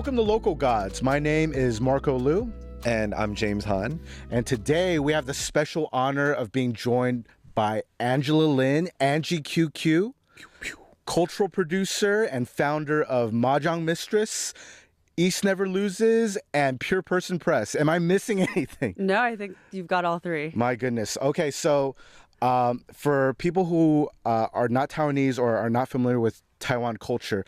Welcome to Local Gods. My name is Marco Liu. And I'm James Han. And today we have the special honor of being joined by Angela Lin, Angie QQ, cultural producer and founder of Mahjong Mistress, East Never Loses, and Pure Person Press. Am I missing anything? No, I think you've got all three. My goodness. Okay, so for people who are not Taiwanese or are not familiar with Taiwan culture,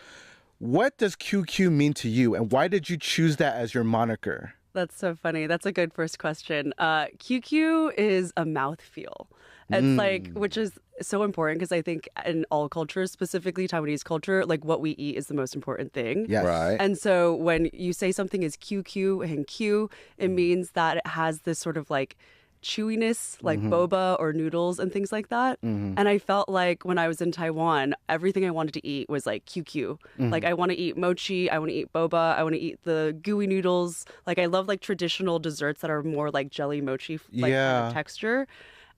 what does QQ mean to you, and why did you choose that as your moniker? That's so funny. That's a good first question. QQ is a mouthfeel. It's like, which is so important because I think in all cultures, specifically Taiwanese culture, like what we eat is the most important thing. Yes. Right. And so when you say something is QQ and Q, it means that it has this sort of like chewiness, like boba or noodles and things like that. And I felt like when I was in Taiwan, everything I wanted to eat was like QQ. Like I want to eat mochi, I want to eat boba, I want to eat the gooey noodles. Like I love like traditional desserts that are more like jelly mochi like kind of texture.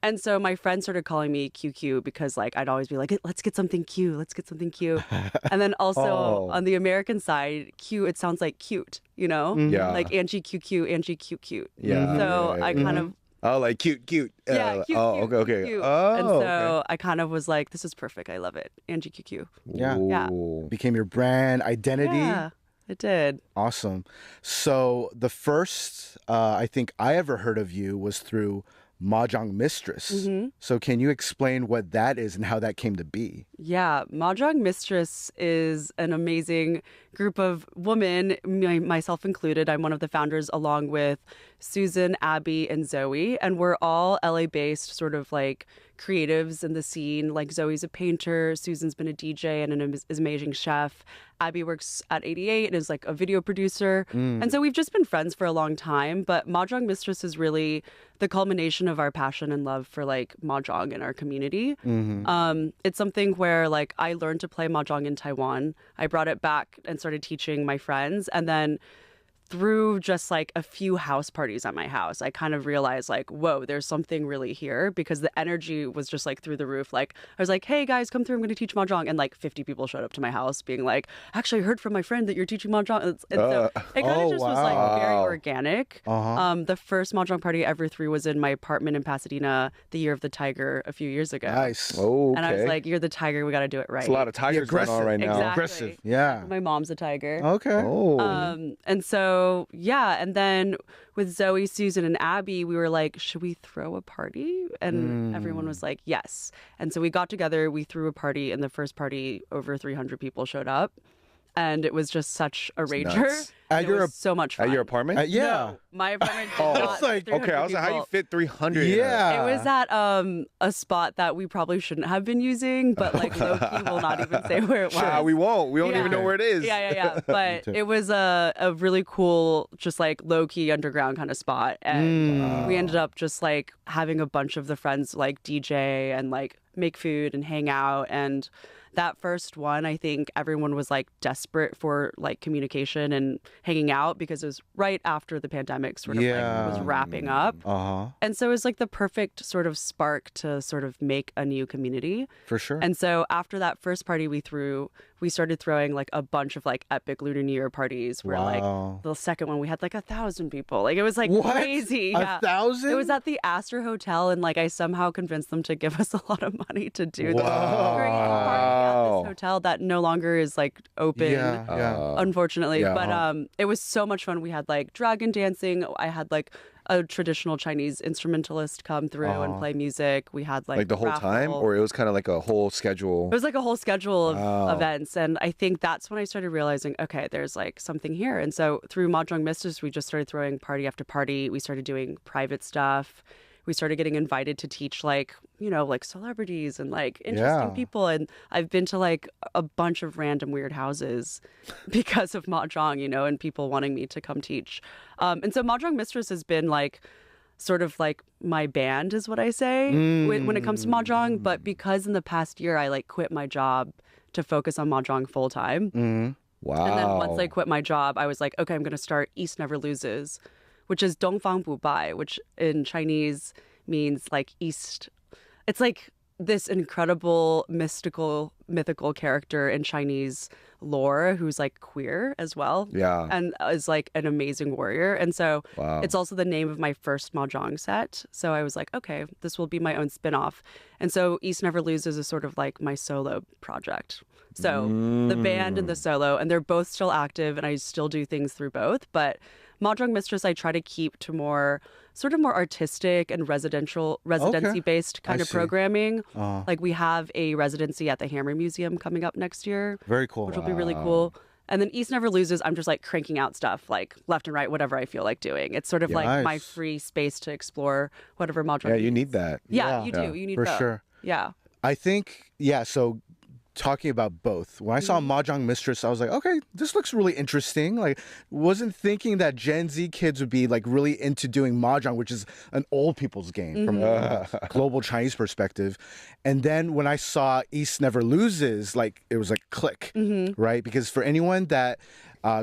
And so my friends started calling me QQ because like I'd always be like, let's get something Q, let's get something Q. And then also on the American side, Q, it sounds like cute, you know? Yeah. Like Angie QQ, Angie cute. Yeah. So Yeah. I kind of Oh, like cute. yeah, cute, oh, cute, okay. cute. Oh, and so okay. I kind of was like, this is perfect. I love it. Angie QQ. Yeah. Ooh. Became your brand identity. Yeah, it did. Awesome. So the first I think I ever heard of you was through Mahjong Mistress. So can you explain what that is and how that came to be? Yeah, Mahjong Mistress is an amazing group of women, myself included. I'm one of the founders along with Susan, Abby, and Zoe. And we're all LA-based sort of like creatives in the scene. Like Zoe's a painter, Susan's been a DJ and an amazing chef. Abby works at 88 and is like a video producer. And so we've just been friends for a long time. But Mahjong Mistress is really the culmination of our passion and love for like Mahjong in our community. It's something where like I learned to play Mahjong in Taiwan. I brought it back and started teaching my friends. And then through just like a few house parties at my house, I kind of realized like, whoa, there's something really here because the energy was just like through the roof. Like I was like, hey guys, come through, I'm going to teach Mahjong. And like 50 people showed up to my house being like, actually I heard from my friend that you're teaching Mahjong. And so it kind of just was like very organic. The first Mahjong party I ever threw was in my apartment in Pasadena, the year of the tiger a few years ago. Nice. Okay. And I was like, you're the tiger, we got to do it right. There's a lot of tigers going on right now. Exactly. Aggressive. Yeah. My mom's a tiger. Okay. Oh. And so, yeah. And then with Zoe, Susan, and Abby, we were like, should we throw a party? And everyone was like, yes. And so we got together, we threw a party, and the first party, over 300 people showed up. And it was just such a rager. nuts. At It your was so much fun. At your apartment? yeah. No, my apartment did not It's like, fit Okay, I was 300 like, how do you people. fit 300? Yeah. It was at a spot that we probably shouldn't have been using, but like low-key will not even say where it was. Wow, we won't. We don't even know where it is. Yeah. But it was a really cool, just like low-key underground kind of spot. And we ended up just like having a bunch of the friends like DJ and like make food and hang out. And that first one, I think everyone was like desperate for like communication and hanging out because it was right after the pandemic sort of like was wrapping up. And so it was like the perfect sort of spark to sort of make a new community. For sure. And so after that first party we threw, we started throwing like a bunch of like epic Lunar New Year parties where like the second one we had like 1,000 people. Like it was like What? crazy. 1,000? It was at the Astor Hotel and like I somehow convinced them to give us a lot of money to do this crazy party at this hotel that no longer is like open. Unfortunately. Yeah. But it was so much fun. We had like dragon dancing. I had like a traditional Chinese instrumentalist come through and play music. We had like Like the whole time? raffle. Or it was kind of like a whole schedule? It was like a whole schedule of events. And I think that's when I started realizing, okay, there's like something here. And so through Mahjong Mistress, we just started throwing party after party. We started doing private stuff. We started getting invited to teach like, you know, like celebrities and like interesting people. And I've been to like a bunch of random weird houses because of Mahjong, you know, and people wanting me to come teach. And so Mahjong Mistress has been like sort of like my band is what I say when it comes to Mahjong. But because in the past year, I like quit my job to focus on Mahjong full time. Wow. And then once I quit my job, I was like, okay, I'm going to start East Never Loses, which is Dongfang Bu Bai, which in Chinese means like East. It's like this incredible mythical character in Chinese lore who's like queer as well. Yeah. And is like an amazing warrior. And so it's also the name of my first Mahjong set. So I was like, okay, this will be my own spin-off. And so East Never Loses is sort of like my solo project. So the band and the solo, and they're both still active and I still do things through both. But Mahjong Mistress, I try to keep to more artistic and residency-based kind of programming. Like we have a residency at the Hammer Museum coming up next year. Very cool. Which will be really cool. And then East Never Loses, I'm just like cranking out stuff like left and right, whatever I feel like doing. It's sort of like my free space to explore whatever Mahjong. Yeah, you need that. Yeah, you do. You need for both. sure. Yeah. I think, so talking about both, when I saw Mahjong Mistress, I was like, okay, this looks really interesting. Like, wasn't thinking that Gen Z kids would be like really into doing Mahjong, which is an old people's game from a global Chinese perspective. And then when I saw East Never Loses, like it was like click, right? Because for anyone that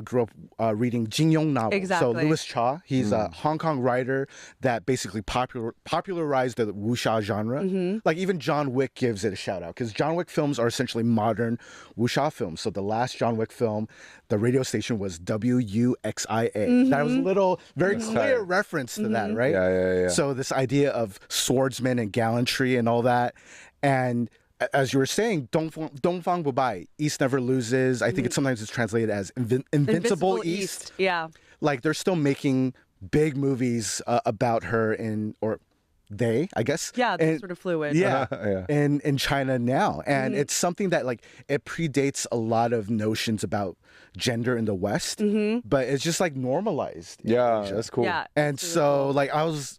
grew up reading Jin Yong novels. So Louis Cha, he's a Hong Kong writer that basically popularized the wuxia genre. Like even John Wick gives it a shout out because John Wick films are essentially modern wuxia films. So the last John Wick film, the radio station was WUXIA. That was a little very clear reference to that, right? Yeah. So this idea of swordsmen and gallantry and all that. And as you were saying, Dongfang Bubai, East Never Loses. I think sometimes it's translated as Invincible East. Yeah. Like they're still making big movies about her or they, I guess. Yeah, they're sort of fluid. Yeah. In China now. And it's something that like it predates a lot of notions about gender in the West, but it's just like normalized. Yeah, that's cool. Yeah, and so like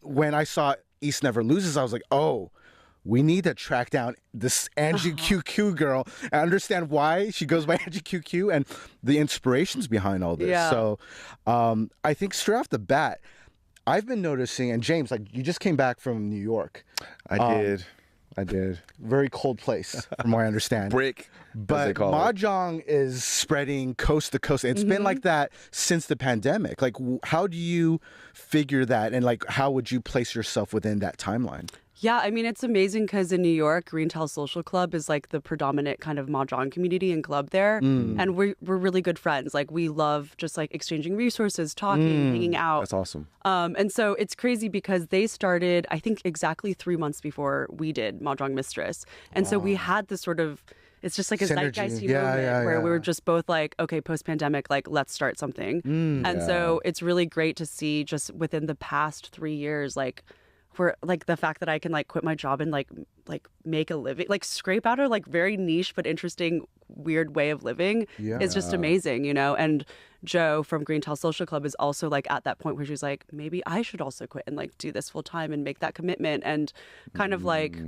when I saw East Never Loses, I was like, oh, we need to track down this Angie QQ girl and understand why she goes by Angie QQ and the inspirations behind all this. Yeah. So I think straight off the bat, I've been noticing, and James, like you just came back from New York. I did. Very cold place, from what I understand. Brick. But Mahjong is spreading coast to coast. It's been like that since the pandemic. Like, how do you figure that? And like, how would you place yourself within that timeline? Yeah, I mean, it's amazing because in New York, Greentel Social Club is like the predominant kind of Mahjong community and club there. And we're really good friends. Like we love just like exchanging resources, talking, hanging out. That's awesome. And so it's crazy because they started, I think, exactly 3 months before we did Mahjong Mistress. And so we had this sort of, it's just like a zeitgeisty moment where we were just both like, okay, post-pandemic, like let's start something. So it's really great to see just within the past 3 years, like, where like the fact that I can like quit my job and like make a living, like scrape out a like very niche but interesting weird way of living is just amazing, you know. And Jo from Greentel Social Club is also like at that point where she's like, maybe I should also quit and like do this full time and make that commitment and kind of like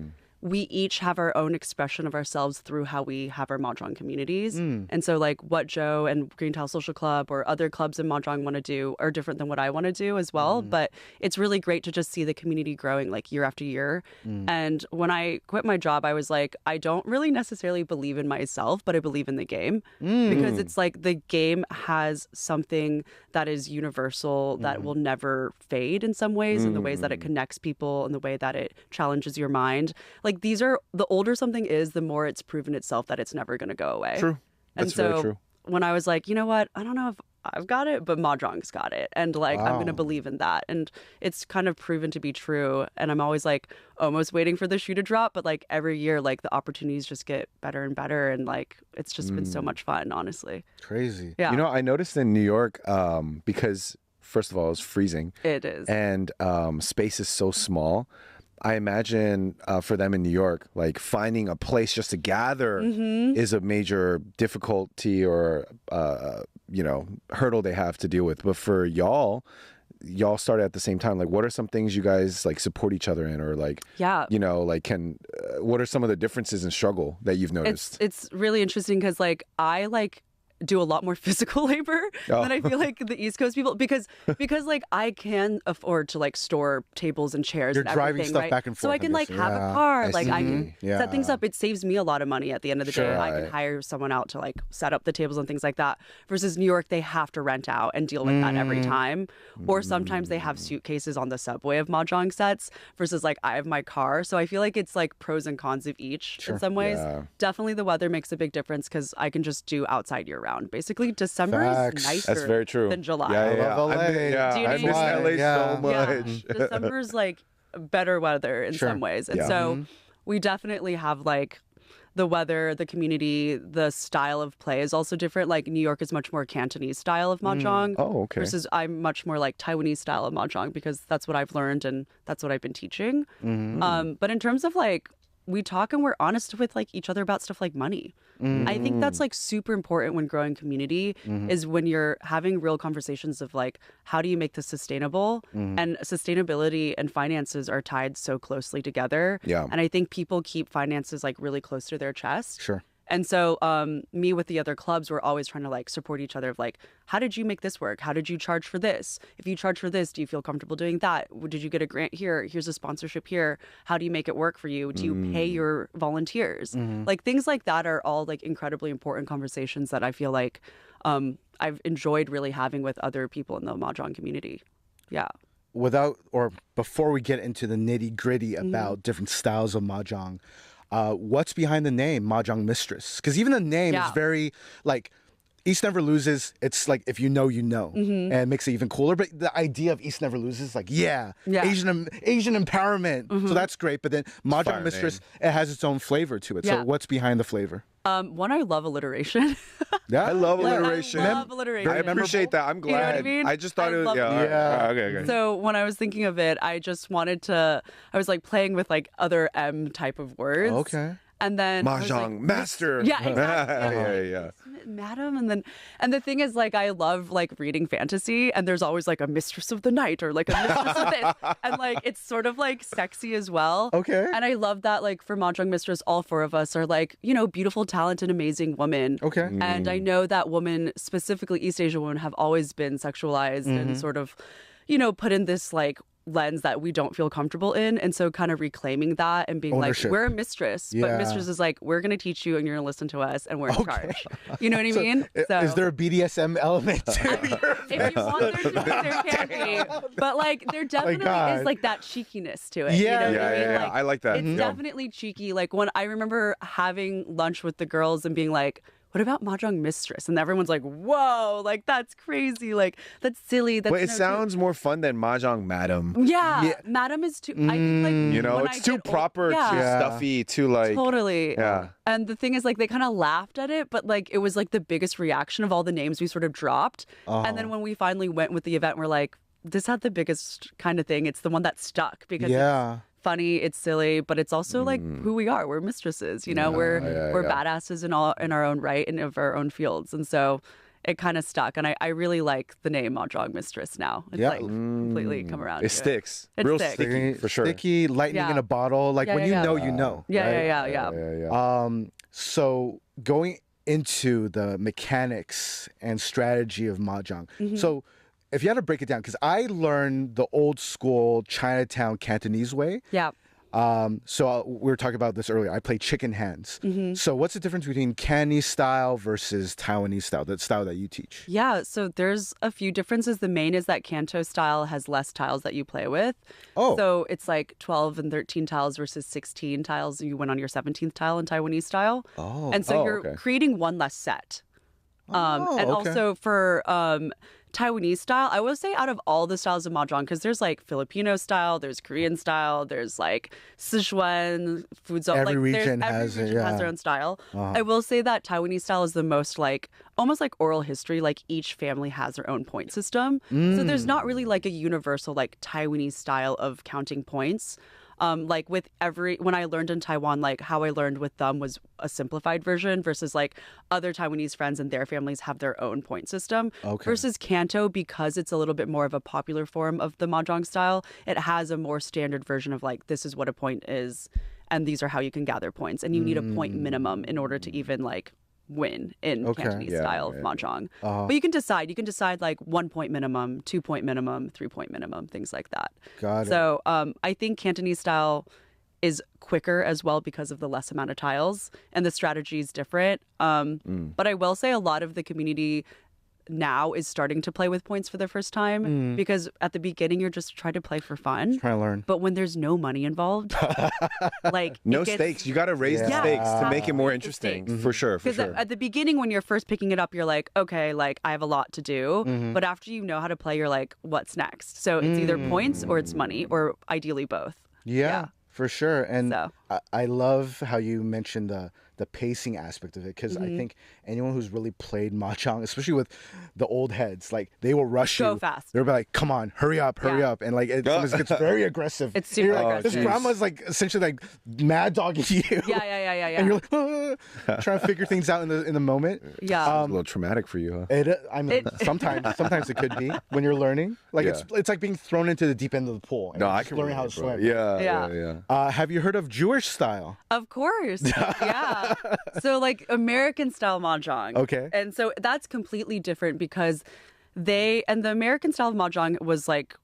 we each have our own expression of ourselves through how we have our Mahjong communities. And so like what Jo and Greentel Social Club or other clubs in Mahjong want to do are different than what I want to do as well. But it's really great to just see the community growing like year after year. And when I quit my job, I was like, I don't really necessarily believe in myself, but I believe in the game. Because it's like the game has something that is universal that will never fade in some ways, in the ways that it connects people, in the way that it challenges your mind. Like these are, the older something is, the more it's proven itself that it's never going to go away. True. That's very true. When I was like, you know what, I don't know if I've got it, but Mahjong's got it. And like, I'm going to believe in that. And it's kind of proven to be true. And I'm always like almost waiting for the shoe to drop. But like every year, like the opportunities just get better and better. And like, it's just been so much fun, honestly. Crazy. Yeah. You know, I noticed in New York, because first of all, it's freezing. It is. And space is so small. I imagine for them in New York, like finding a place just to gather is a major difficulty or, hurdle they have to deal with. But for y'all started at the same time. Like, what are some things you guys like support each other in, or like, what are some of the differences and struggle that you've noticed? It's really interesting because like I like do a lot more physical labor than I feel like the East Coast people because like I can afford to like store tables and chairs. You're and driving everything, stuff right? back and forth. So I can like have a car, I can set things up. It saves me a lot of money at the end of the day. I can hire someone out to like set up the tables and things like that. Versus New York, they have to rent out and deal with that every time. Or sometimes they have suitcases on the subway of mahjong sets. Versus like I have my car, so I feel like it's like pros and cons of each in some ways. Definitely the weather makes a big difference because I can just do outside year round. Basically, December is nicer That's very true. than July. I love LA. I miss LA so much. December is like better weather in some ways. And so we definitely have like the weather, the community, the style of play is also different. Like New York is much more Cantonese style of mahjong. Versus I'm much more like Taiwanese style of mahjong because that's what I've learned and that's what I've been teaching. But in terms of like, we talk and we're honest with like each other about stuff like money. I think that's like super important when growing community is when you're having real conversations of like, how do you make this sustainable? And sustainability and finances are tied so closely together. And I think people keep finances like really close to their chest. And so me with the other clubs, we're always trying to like support each other of like, how did you make this work? How did you charge for this? If you charge for this, do you feel comfortable doing that? Did you get a grant here? Here's a sponsorship here. How do you make it work for you? Do you pay your volunteers? Like things like that are all like incredibly important conversations that I feel like I've enjoyed really having with other people in the mahjong community. Yeah. Before we get into the nitty gritty about different styles of mahjong, what's behind the name Mahjong Mistress? Because even the name is very like East Never Loses. It's like if you know, you know, and it makes it even cooler. But the idea of East Never Loses, like Asian empowerment. So that's great. But then Mahjong Mistress, it has its own flavor to it. So what's behind the flavor? One, I love alliteration. I love alliteration. I love alliteration. I appreciate that. I'm glad. You know what I mean? I just thought it was okay. So when I was thinking of it, I just wanted to. I was like playing with like other M type of words. Okay. And then Mahjong Master. Yeah, exactly. Yeah. Madam, and the thing is, like, I love like reading fantasy, and there's always like a mistress of the night or like a mistress of this, and like it's sort of like sexy as well. Okay. And I love that, like, for Mahjong Mistress, all four of us are like, you know, beautiful, talented, amazing women. Okay. And I know that women, specifically East Asian women, have always been sexualized and sort of, you know, put in this like lens that we don't feel comfortable in, and so kind of reclaiming that and being Ownership. like, we're a mistress, but mistress is like, we're gonna teach you and you're gonna listen to us and we're in charge. You know what I mean? So Is there a BDSM element to if you want there to be, there can be, but like there definitely is like that cheekiness to it. Yeah, you know what I mean? Like, I like that. It's definitely cheeky. Like when I remember having lunch with the girls and being like, what about Mahjong Mistress? And everyone's like, whoa, like that's crazy. Like that's silly. That's But it sounds more fun than Mahjong Madam. Yeah. Madam is too, I think like, you know, it's too proper, too stuffy, too like. Totally. Yeah. And the thing is, like, they kind of laughed at it, but like it was like the biggest reaction of all the names we sort of dropped. And then when we finally went with the event, we're like, this had the biggest kind of thing. It's the one that stuck because it's funny, it's silly, but it's also like who we are. We're mistresses, you know. We're badasses in our own right and of our own fields, and so it kind of stuck. And I really like the name Mahjong Mistress now. It's like completely come around. It sticks. It's Real sick. sticky for sure. Sticky, lightning in a bottle. Like when you know, you know. Yeah. So going into the mechanics and strategy of mahjong. So if you had to break it down, because I learned the old school Chinatown Cantonese way. Yeah. So we were talking about this earlier. I play chicken hands. So what's the difference between Cantonese style versus Taiwanese style, that style that you teach? Yeah, so there's a few differences. The main is that Canto style has less tiles that you play with. Oh. So it's like 12 and 13 tiles versus 16 tiles. You win on your 17th tile in Taiwanese style. Oh. And so you're creating one less set. Also for Taiwanese style, I will say out of all the styles of mahjong, because there's like Filipino style, there's Korean style, there's like Sichuan, Fuzhou. Every like, region has their own style. Uh-huh. I will say that Taiwanese style is the most like, almost like oral history, like each family has their own point system. So there's not really like a universal like Taiwanese style of counting points. Like with when I learned in Taiwan, like how I learned with them was a simplified version versus like other Taiwanese friends and their families have their own point system. Versus Canto, because it's a little bit more of a popular form of the Mahjong style, it has a more standard version of like, this is what a point is and these are how you can gather points. And you need a point minimum in order to even like win in Okay. Cantonese style of mahjong. Uh-huh. But you can decide. You can decide like 1 point minimum, 2 point minimum, 3 point minimum, things like that. Got it. So I think Cantonese style is quicker as well because of the less amount of tiles, and the strategy is different. But I will say a lot of the community now is starting to play with points for the first time because at the beginning you're just trying to play for fun. Trying to learn. But when there's no money involved, like No it gets, stakes. You got to raise the Yeah. stakes to Yeah. make it more The interesting. stakes. For sure. For Because sure. at the beginning, when you're first picking it up, you're like, okay, like I have a lot to do. But after you know how to play, you're like, what's next? So it's either points or it's money, or ideally both. Yeah, for sure. And So. I love how you mentioned the pacing aspect of it, because I think anyone who's really played mahjong, especially with the old heads, like they will rush Go you. fast. They'll be like, "Come on, hurry up!" And like it sometimes gets very aggressive. It's super You're like, aggressive. This grandma's like essentially like mad dogging you. Yeah. And you're like trying to figure things out in the moment. Yeah. a little traumatic for you, huh? I mean, sometimes it could be when you're learning. Like Yeah. it's like being thrown into the deep end of the pool. And No, you're I just can learning how relate, to bro. swim. Yeah. Have you heard of Jewish style? Of course. Yeah. So like American style mahjong. Okay. And so that's completely different because the American style of mahjong was like,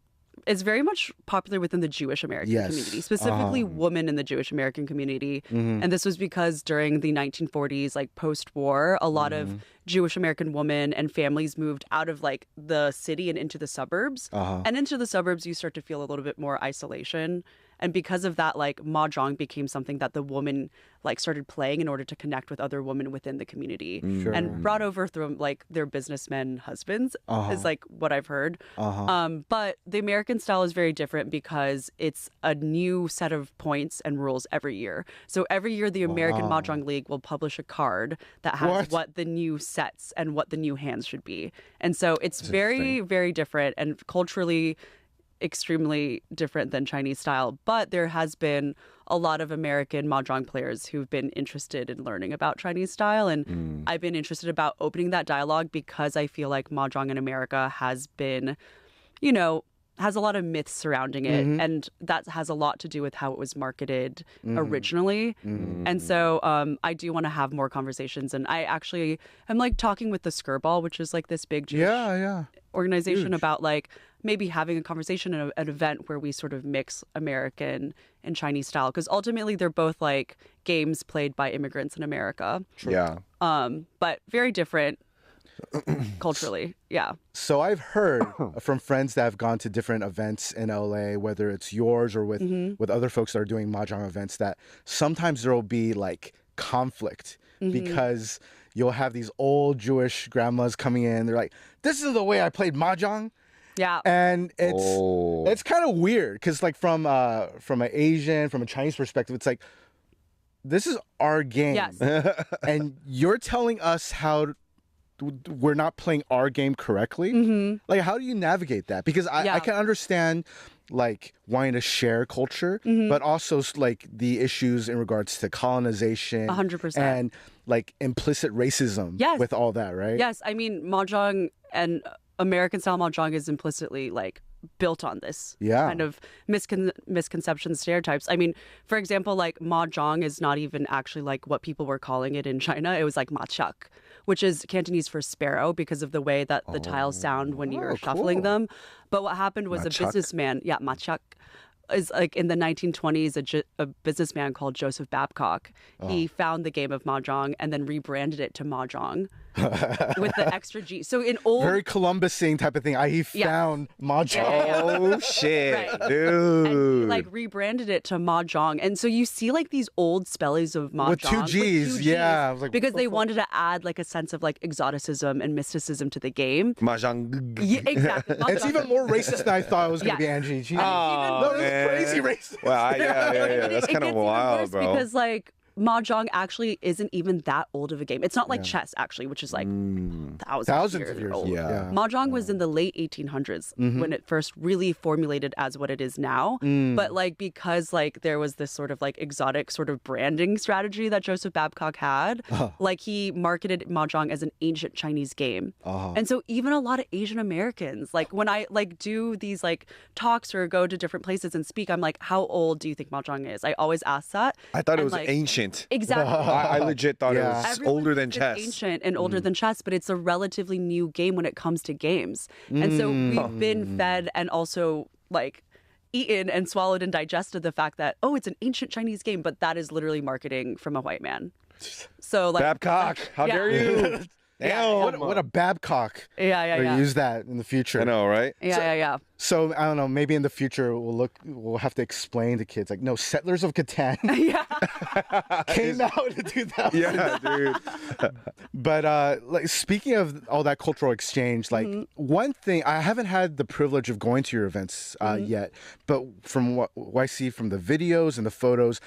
it's very much popular within the Jewish American Yes. community, specifically women in the Jewish American community. And this was because during the 1940s, like post-war, a lot of Jewish American women and families moved out of like the city and into the suburbs. And into the suburbs, you start to feel a little bit more isolation. And because of that, like mahjong became something that the woman like started playing in order to connect with other women within the community, and brought over from like their businessmen husbands is like what I've heard. But the American style is very different because it's a new set of points and rules every year. So every year, the American Mahjong League will publish a card that has what the new sets and what the new hands should be. And so it's very, very different and culturally extremely different than Chinese style, but there has been a lot of American mahjong players who've been interested in learning about Chinese style, and I've been interested about opening that dialogue because I feel like mahjong in America has been, you know, has a lot of myths surrounding it, and that has a lot to do with how it was marketed originally. And so I do want to have more conversations, and I actually am like talking with the Skirball, which is like this big Jewish organization, about like maybe having a conversation at an event where we sort of mix American and Chinese style, because ultimately they're both like games played by immigrants in America. Yeah. But very different culturally. Yeah. So I've heard from friends that have gone to different events in LA, whether it's yours or with other folks that are doing mahjong events, that sometimes there will be like conflict because you'll have these old Jewish grandmas coming in. They're like, "This is the way I played mahjong." Yeah. And it's kind of weird because like from an Asian, from a Chinese perspective, it's like, this is our game. Yes. And you're telling us how we're not playing our game correctly. Like, how do you navigate that? Because I can understand like wanting to share culture, but also like the issues in regards to colonization 100%. and like implicit racism with all that, right? Yes. I mean, mahjong and American style mahjong is implicitly like built on this kind of misconceptions, stereotypes. I mean, for example, like mahjong is not even actually like what people were calling it in China. It was like machak, which is Cantonese for sparrow because of the way that the tiles sound when you're shuffling them. But what happened was a businessman, machak, is like in the 1920s, a businessman called Joseph Babcock. He found the game of mahjong and then rebranded it to mahjong with the extra G. So in old, very Columbusing type of thing. He found mahjong. Oh shit, Right. dude! and he like rebranded it to mahjong, and so you see like these old spellings of mahjong With two Gs, yeah. I was like, because what they the fuck? wanted to add like a sense of like exoticism and mysticism to the game. Mahjong. Yeah, exactly. It's even more racist than I thought it was going to be, Yes. Angie. Jeez. Oh, No, this is man. crazy racist. Well, yeah. That's It kind of gets even wild, worse bro. Because like mahjong actually isn't even that old of a game. It's not like chess actually, which is like thousands of years old. Yeah. Mahjong was in the late 1800s when it first really formulated as what it is now. But like because like there was this sort of like exotic sort of branding strategy that Joseph Babcock had, like he marketed mahjong as an ancient Chinese game. And so even a lot of Asian Americans, like when I like do these like talks or go to different places and speak, I'm like, how old do you think mahjong is? I always ask that. I thought it And, was like, ancient. ancient. Exactly. I legit thought Yeah. it was Everyone older than thinks it's chess. ancient and older than chess, but it's a relatively new game when it comes to games. And so we've been fed and also like eaten and swallowed and digested the fact that, oh, it's an ancient Chinese game, but that is literally marketing from a white man. So like Babcock, how dare you? Damn. What a Babcock. Yeah. Or use that in the future. I know, right? Yeah. So I don't know. Maybe in the future we'll have to explain to kids like, no, Settlers of Catan came out in 2000. Yeah, dude. But like speaking of all that cultural exchange, like one thing I haven't had the privilege of going to your events yet, but from what I see from the videos and the photos,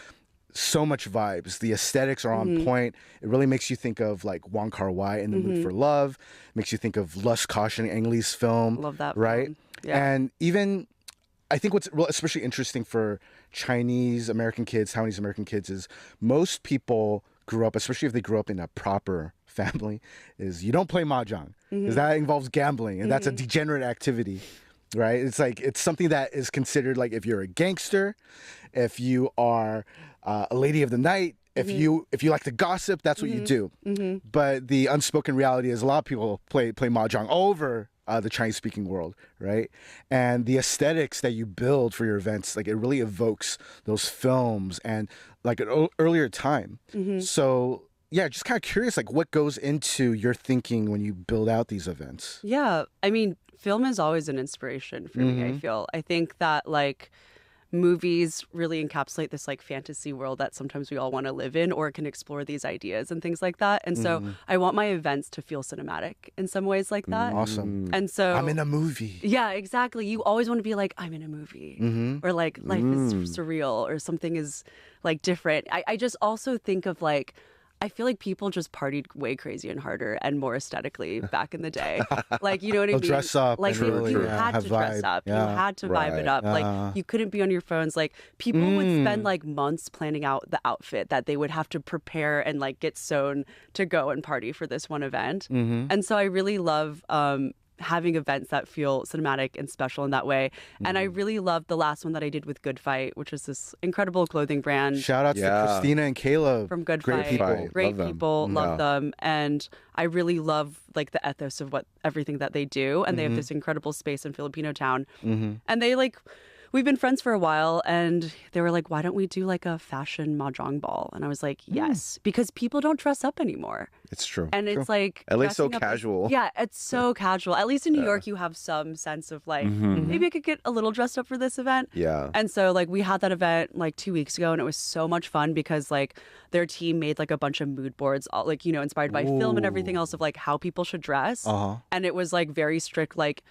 so much vibes. The aesthetics are on point. It really makes you think of like Wong Kar-wai in The Mood for Love. Makes you think of Lust, Caution, Ang Lee's film. Love that right? film. Yeah. And even I think what's especially interesting for Chinese American kids, Taiwanese American kids, is most people grew up, especially if they grew up in a proper family, is you don't play mahjong because that involves gambling and that's a degenerate activity. Right? It's like it's something that is considered like if you're a gangster, if you are a lady of the night, if you like to gossip, that's what you do. But the unspoken reality is a lot of people play mahjong all over the Chinese-speaking world, right? And the aesthetics that you build for your events, like it really evokes those films and like an earlier time. So yeah, just kind of curious, like what goes into your thinking when you build out these events? Yeah. I mean, film is always an inspiration for me, I feel. I think that like movies really encapsulate this like fantasy world that sometimes we all want to live in or can explore these ideas and things like that. And so I want my events to feel cinematic in some ways like that. Awesome. And so I'm in a movie. yeah, exactly. You always want to be like, I'm in a movie or like life is surreal or something is like different. I just also think of like, I feel like people just partied way crazy and harder and more aesthetically back in the day. Like, you know what I mean? Dress up. Like, and you really, had have to dress vibe. up. Yeah. You had to vibe it up. Like, you couldn't be on your phones. Like, people would spend like months planning out the outfit that they would have to prepare and like get sewn to go and party for this one event. And so I really love having events that feel cinematic and special in that way. And I really loved the last one that I did with Good Fight, which is this incredible clothing brand. Shout out to Christina and Caleb. From Good Great Fight. people. Great Love people, them. love them. And I really love like the ethos of everything that they do. And they have this incredible space in Filipino town. And they like, we've been friends for a while and they were like, why don't we do like a fashion mahjong ball? And I was like, yes, because people don't dress up anymore. It's true. And it's like At least so dressing up casual. yeah, it's so casual. At least in New York, you have some sense of like, maybe I could get a little dressed up for this event. Yeah. And so like we had that event like 2 weeks ago and it was so much fun because like their team made like a bunch of mood boards, all, like, you know, inspired by film and everything else of like how people should dress. And it was like very strict, like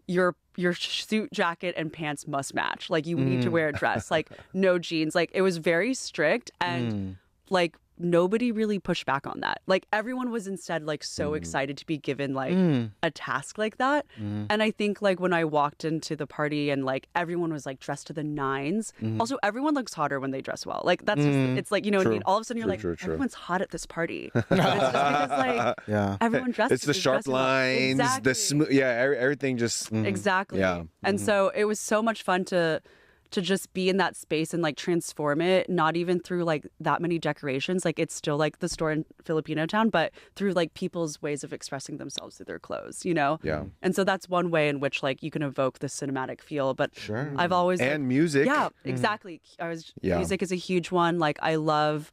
your suit jacket and pants must match. Like you need to wear a dress, like no jeans. Like it was very strict and like nobody really pushed back on that. Like everyone was instead like so excited to be given like a task like that. And I think like when I walked into the party and like everyone was like dressed to the nines. Also, everyone looks hotter when they dress well. Like that's just, it's like, you know what I mean? All of a sudden you're like, everyone's hot at this party. But it's just because like everyone dresses. It's the sharp lines, the smooth. Yeah, everything just. Exactly. Yeah. And so it was so much fun to just be in that space and like transform it, not even through like that many decorations. Like it's still like the store in Filipino town, but through like people's ways of expressing themselves through their clothes, you know? Yeah. And so that's one way in which like you can evoke the cinematic feel. But I've always And music. Yeah, exactly. Music is a huge one. Like I love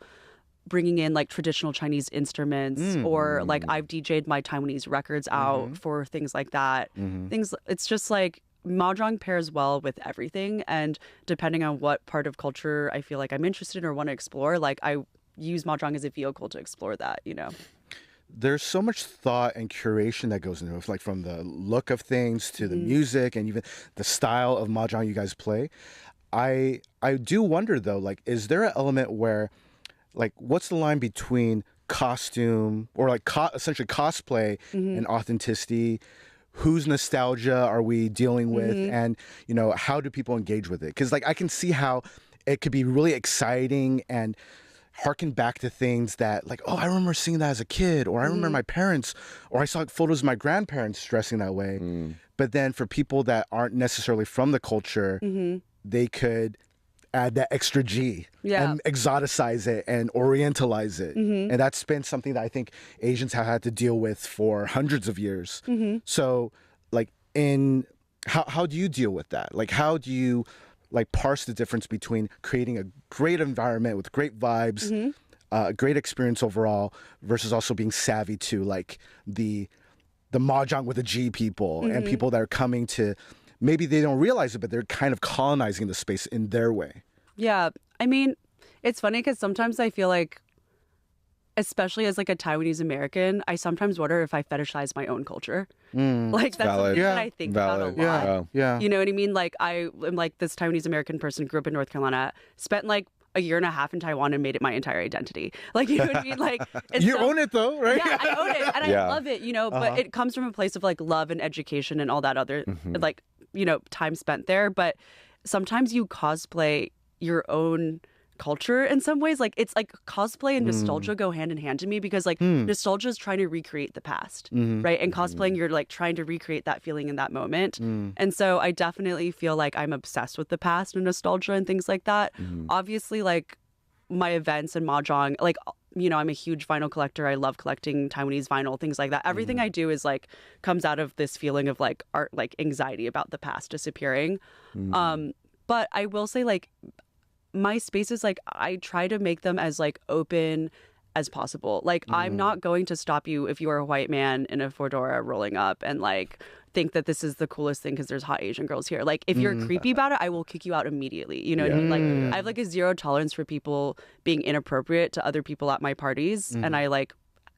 bringing in like traditional Chinese instruments or like I've DJ'd my Taiwanese records out for things like that. It's just like Mahjong pairs well with everything, and depending on what part of culture I feel like I'm interested in or want to explore, like I use Mahjong as a vehicle to explore that, you know. There's so much thought and curation that goes into it, like from the look of things to the music and even the style of Mahjong you guys play. I do wonder though, like, is there an element where, like, what's the line between costume or like essentially cosplay and authenticity? Whose nostalgia are we dealing with? And, you know, how do people engage with it? Because, like, I can see how it could be really exciting and harken back to things that, like, oh, I remember seeing that as a kid, or I remember my parents, or I saw photos of my grandparents dressing that way. But then for people that aren't necessarily from the culture, they could add that extra G and exoticize it and orientalize it. And that's been something that I think Asians have had to deal with for hundreds of years. So like how do you deal with that? Like how do you like parse the difference between creating a great environment with great vibes, a great experience overall, versus also being savvy to like the Mahjong with a G people and people that are coming to, maybe they don't realize it, but they're kind of colonizing the space in their way. Yeah. I mean, it's funny because sometimes I feel like, especially as like a Taiwanese American, I sometimes wonder if I fetishize my own culture. Like that's something that I think about a lot. Yeah. You know what I mean? Like I am like this Taiwanese American person, grew up in North Carolina, spent like a year and a half in Taiwan and made it my entire identity. Like, you know what I mean? Like, you own it though, right? Yeah, I own it and I love it, you know, but it comes from a place of like love and education and all that other, like, you know, time spent there. But sometimes you cosplay your own culture in some ways. Like it's like cosplay and nostalgia go hand in hand to me, because like nostalgia is trying to recreate the past, right? And cosplaying, you're like trying to recreate that feeling in that moment. And so I definitely feel like I'm obsessed with the past and nostalgia and things like that. Obviously, like my events and Mahjong, like, you know, I'm a huge vinyl collector. I love collecting Taiwanese vinyl, things like that. Everything I do is like comes out of this feeling of like art, like anxiety about the past disappearing. But I will say, like, my spaces, like I try to make them as like open as possible. Like I'm not going to stop you if you are a white man in a fedora rolling up and like think that this is the coolest thing because there's hot Asian girls here. Like if you're creepy about it, I will kick you out immediately. You know what I mean? Like I have like a zero tolerance for people being inappropriate to other people at my parties. And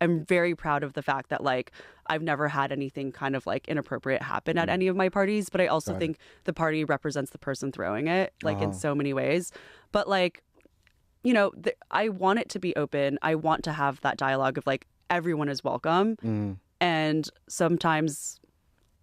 I'm very proud of the fact that like I've never had anything kind of like inappropriate happen at any of my parties, but I also think the party represents the person throwing it, like in so many ways. But like, you know, I want it to be open. I want to have that dialogue of like everyone is welcome. And sometimes,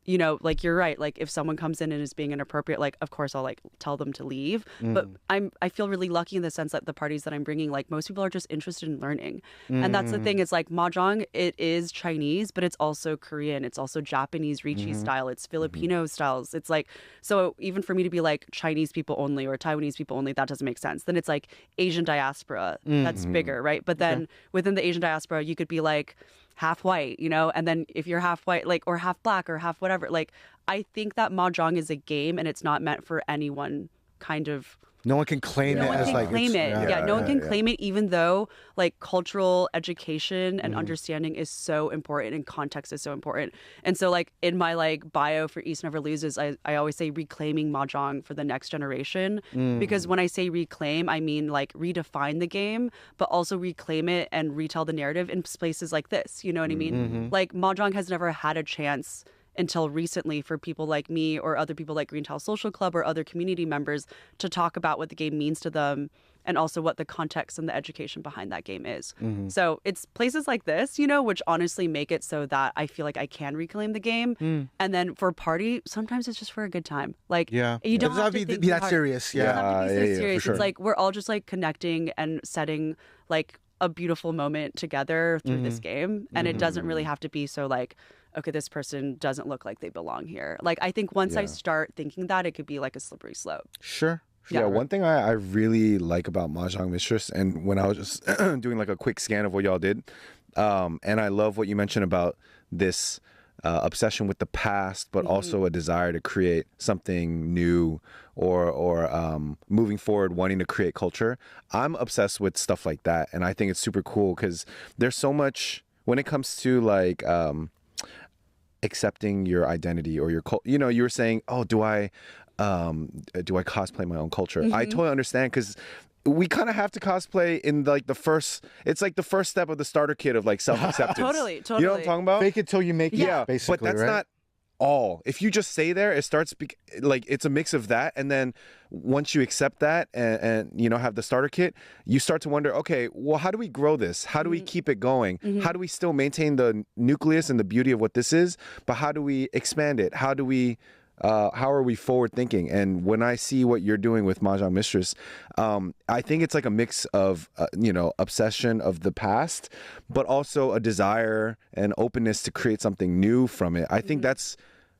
you know, like you're right. Like if someone comes in and is being inappropriate, like of course I'll like tell them to leave. But I feel really lucky in the sense that the parties that I'm bringing, like most people are just interested in learning. And that's the thing. It's like Mahjong, it is Chinese, but it's also Korean. It's also Japanese Riichi style. It's Filipino styles. It's like, so even for me to be like Chinese people only or Taiwanese people only, that doesn't make sense. Then it's like Asian diaspora. That's bigger, right? But then within the Asian diaspora, you could be like half white, you know, and then if you're half white, like, or half black or half whatever, like, I think that Mahjong is a game and it's not meant for anyone kind of. No one can claim it as like. Claim it. Yeah, no one can claim it, even though like cultural education and understanding is so important and context is so important. And so like in my like bio for East Never Loses, I always say reclaiming Mahjong for the next generation. Because when I say reclaim, I mean like redefine the game, but also reclaim it and retell the narrative in places like this. You know what I mean? Like Mahjong has never had a chance until recently for people like me or other people like Green Towel Social Club or other community members to talk about what the game means to them and also what the context and the education behind that game is. So it's places like this, you know, which honestly make it so that I feel like I can reclaim the game. And then for party, sometimes it's just for a good time. Like, you don't have to be that serious. You don't have to be so serious. Sure. It's like we're all just like connecting and setting like a beautiful moment together through this game. And it doesn't really have to be so like, okay, this person doesn't look like they belong here. Like, I think once I start thinking that, it could be like a slippery slope. Sure. Yeah, one thing I really like about Mahjong Mistress, and when I was just doing like a quick scan of what y'all did, and I love what you mentioned about this obsession with the past, but also a desire to create something new or moving forward, wanting to create culture. I'm obsessed with stuff like that, and I think it's super cool because there's so much when it comes to like accepting your identity or your you know, you were saying, oh, do I cosplay my own culture? I totally understand, because we kind of have to cosplay in like it's like the first step of the starter kit of like self-acceptance. Totally. You know what I'm talking about? Fake it till you make it. Yeah, basically, but that's right? not all. If you just stay there, it starts like it's a mix of that, and then once you accept that and you know have the starter kit, you start to wonder, okay, well, how do we grow this? How do we keep it going? How do we still maintain the nucleus and the beauty of what this is, but how do we expand it? How are we forward thinking? And when I see what you're doing with Mahjong Mistress, I think it's like a mix of you know, obsession of the past, but also a desire and openness to create something new from it. I think that's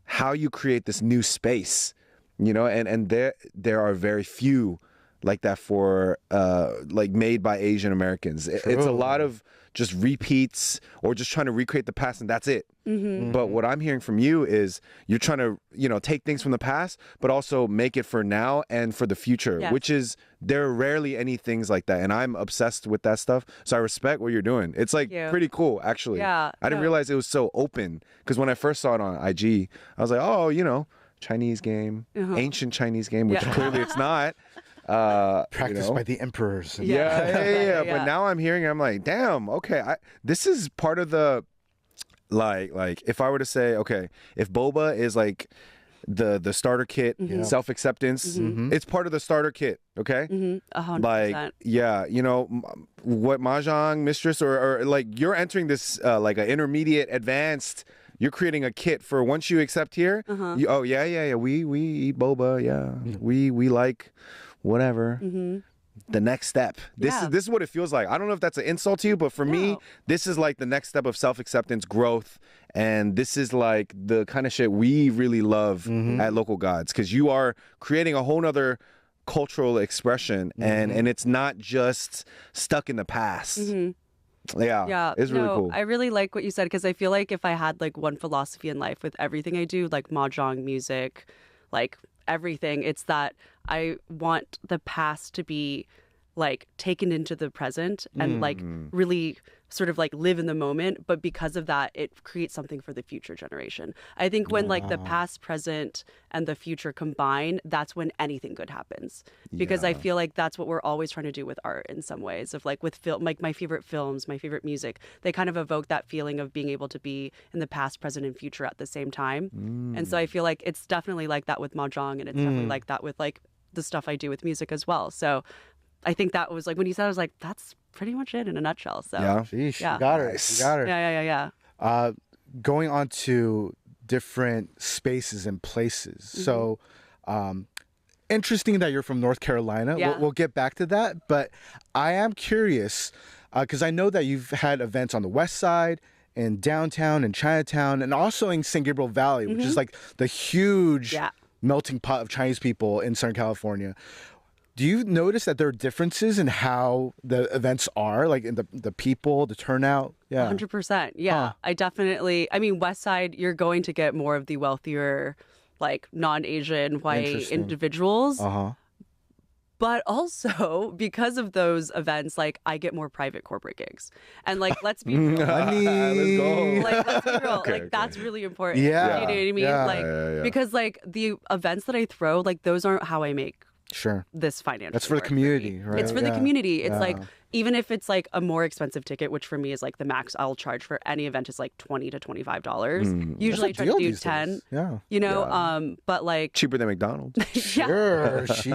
how you create this new space, you know. And there are very few like that for like made by Asian Americans. It's a lot of just repeats or just trying to recreate the past, and that's it. But what I'm hearing from you is you're trying to, you know, take things from the past, but also make it for now and for the future, which is, there are rarely any things like that. And I'm obsessed with that stuff. So I respect what you're doing. It's like pretty cool, actually. Yeah. I didn't realize it was so open, because when I first saw it on IG, I was like, oh, you know, Chinese game, ancient Chinese game, which clearly it's not. Practiced by the emperors. Yeah. But now I'm hearing, I'm like, damn, okay, this is part of the, like if I were to say, okay, if boba is like the starter kit, self-acceptance, it's part of the starter kit, okay? 100%. Like, yeah, you know, what Mahjong Mistress, or like you're entering this like an intermediate, advanced, you're creating a kit for once you accept here, we eat boba, we like whatever. The next step. This is what it feels like. I don't know if that's an insult to you, but for me, this is like the next step of self-acceptance, growth, and this is like the kind of shit we really love at Local Gods, because you are creating a whole nother cultural expression, and it's not just stuck in the past. Yeah, it's really cool. I really like what you said, because I feel like if I had like one philosophy in life with everything I do, like mahjong, music, like everything, it's that I want the past to be like taken into the present and like really sort of like live in the moment, but because of that it creates something for the future generation. I think when like the past, present, and the future combine, that's when anything good happens, because I feel like that's what we're always trying to do with art in some ways, of like with film, like my favorite films, my favorite music, they kind of evoke that feeling of being able to be in the past, present, and future at the same time. And so I feel like it's definitely like that with mahjong, and it's definitely like that with like the stuff I do with music as well. So I think that was like, when you said, I was like, that's pretty much it in a nutshell. So Sheesh, you got her. You got her. Yeah. Going on to different spaces and places. So interesting that you're from North Carolina. We'll get back to that. But I am curious, because I know that you've had events on the West Side, in downtown, in Chinatown, and also in San Gabriel Valley, which is like the huge melting pot of Chinese people in Southern California. Do you notice that there are differences in how the events are, like in the people, the turnout? 100%. Yeah, I definitely, I mean, West Side, you're going to get more of the wealthier, like non-Asian white individuals. But also, because of those events, like, I get more private corporate gigs. And, like, let's be real. Let's go. Like, let's be real. Like, that's really important. You know what I mean? Because, like, the events that I throw, like, those aren't how I make this financial. That's for the community, right? It's for the community. It's like, even if it's like a more expensive ticket, which for me is like the max I'll charge for any event is like $20 to $25. Usually I try to do 10. You know, but like cheaper than McDonald's. Sheesh.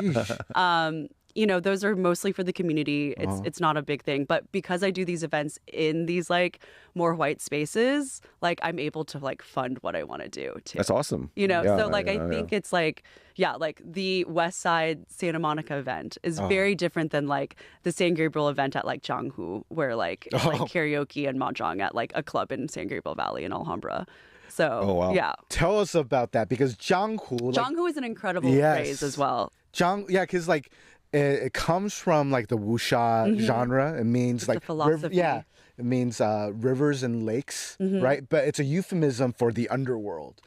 You know, those are mostly for the community. It's not a big thing, but because I do these events in these like more white spaces, like I'm able to like fund what I want to do too. That's awesome. You know, so like I think it's like, like the West Side Santa Monica event is very different than like the San Gabriel event at like Jianghu, where like it's like karaoke and mahjong at like a club in San Gabriel Valley in Alhambra. So tell us about that, because Jianghu is an incredible phrase as well. Because like it comes from like the wuxia genre. It means like philosophy. It means rivers and lakes, right? But it's a euphemism for the underworld,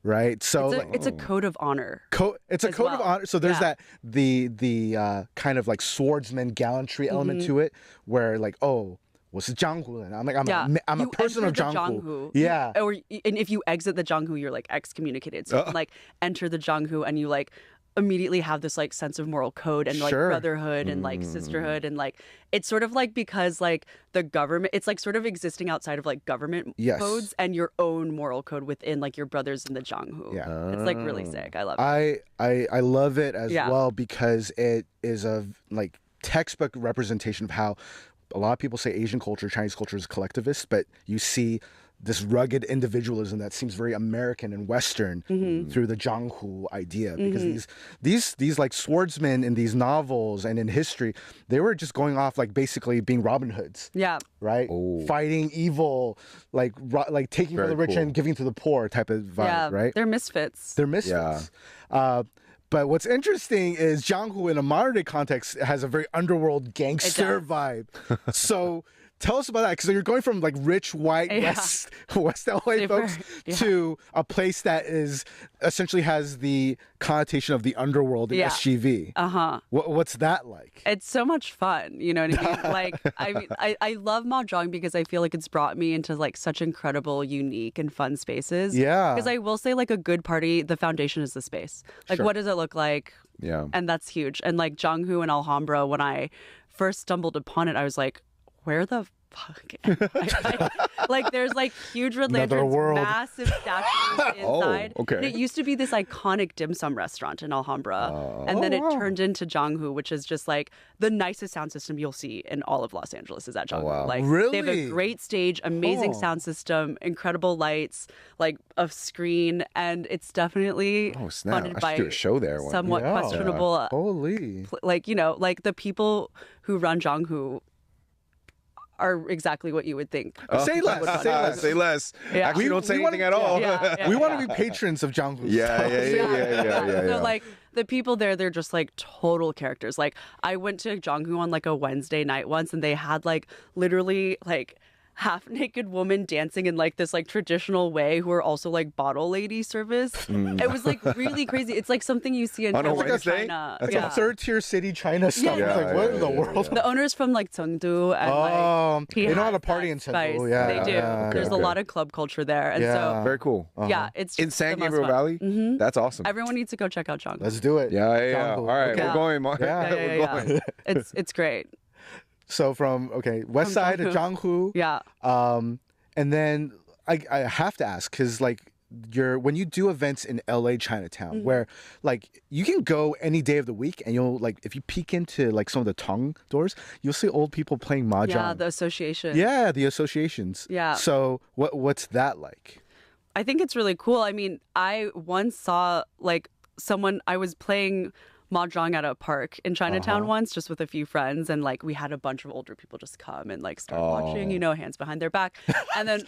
right? So it's a code of honor. It's a code of honor. So there's that the kind of like swordsman gallantry element to it, where like, oh, what's the Jianghu? And I'm like, I'm a person of Jianghu. Yeah. And if you exit the Jianghu, you're like excommunicated. So you can like enter the Jianghu and you like immediately have this like sense of moral code and like brotherhood and like sisterhood, and like it's sort of like, because like the government, it's like sort of existing outside of like government codes and your own moral code within like your brothers in the Jianghu. It's like really sick. I love it. I love it as well, because it is a like textbook representation of how a lot of people say Asian culture, Chinese culture is collectivist, but you see this rugged individualism that seems very American and Western through the Jianghu idea, because these like swordsmen in these novels and in history, they were just going off like basically being Robin Hoods. Right? Fighting evil, like taking from the rich and giving to the poor type of vibe, right? They're misfits. They're misfits. But what's interesting is Jianghu in a modern day context has a very underworld gangster vibe. So tell us about that, because you're going from like rich white West LA folks to a place that is essentially has the connotation of the underworld in SGV. What's that like? It's so much fun. You know what I mean? Like, I love Mahjong because I feel like it's brought me into like such incredible, unique, and fun spaces. Yeah. Because I will say, like, a good party, the foundation is the space. Like, what does it look like? Yeah. And that's huge. And like Jianghu and Alhambra, when I first stumbled upon it, I was like, where the fuck am I? Like, there's like huge red lanterns, massive statues inside. Okay. And it used to be this iconic dim sum restaurant in Alhambra. And then it turned into Jianghu, which is just like the nicest sound system you'll see in all of Los Angeles is at Jianghu. wow. Like, Really? they have a great stage, amazing sound system, incredible lights, like a screen, and it's definitely funded I by should do a show there. somewhat questionable, Holy. like, you know, like the people who run Jianghu are exactly what you would think. Say less. Say less. Yeah. Actually, don't say anything at all. We want to be patrons of Jianghu. Yeah. So like the people there, they're just like total characters. Like, I went to Jianghu on like a Wednesday night once, and they had like literally like half-naked woman dancing in like this like traditional way who are also like bottle lady service. It was like really crazy. It's like something you see in On a like Wednesday? China. It's a third-tier city China stuff. Yeah. It's like, what in the world? The owner's from like Chengdu, and like They know how to party in spice. Chengdu. Yeah, They do. yeah. There's a lot of club culture there, and so Very cool. yeah, it's In just San the most Gabriel fun. Valley? That's awesome. Everyone needs to go check out Jianghu. Let's do it. Yeah. Jianghu. All right, Okay. we're going. Yeah. We're going. It's great. So from west side to Jianghu. Yeah. And then I have to ask, because like when you do events in LA Chinatown, where like you can go any day of the week, and you'll like, if you peek into like some of the Tong doors, you'll see old people playing mahjong. Yeah, the association. Yeah, the associations. Yeah. So what's that like? I think it's really cool. I mean, I once saw like I was playing Mahjong at a park in Chinatown once, just with a few friends, and like we had a bunch of older people just come and like start watching, you know, hands behind their back, and then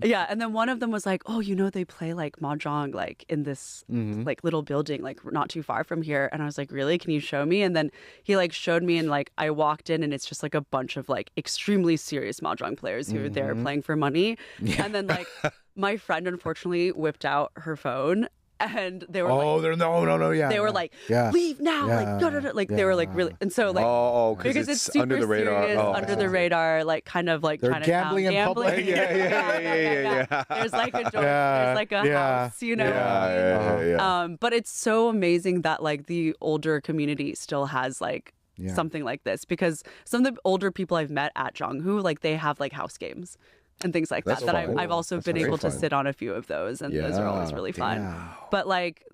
and then one of them was like, oh, you know, they play like Mahjong like in this like little building like not too far from here, and I was like, really? Can you show me? And then he like showed me, and like I walked in, and it's just like a bunch of like extremely serious Mahjong players who are there playing for money, and then like my friend unfortunately whipped out her phone. And they were they were like, leave now, like no, like they were like really, and so like because it's super under the radar, serious, under the radar, like kind of like they're gambling in public. Yeah. There's like a door, there's like a house, you know. But it's so amazing that like the older community still has like something like this, because some of the older people I've met at Jianghu, like they have like house games and things like that I've also been able to sit on a few of those, and those are always really fun. But like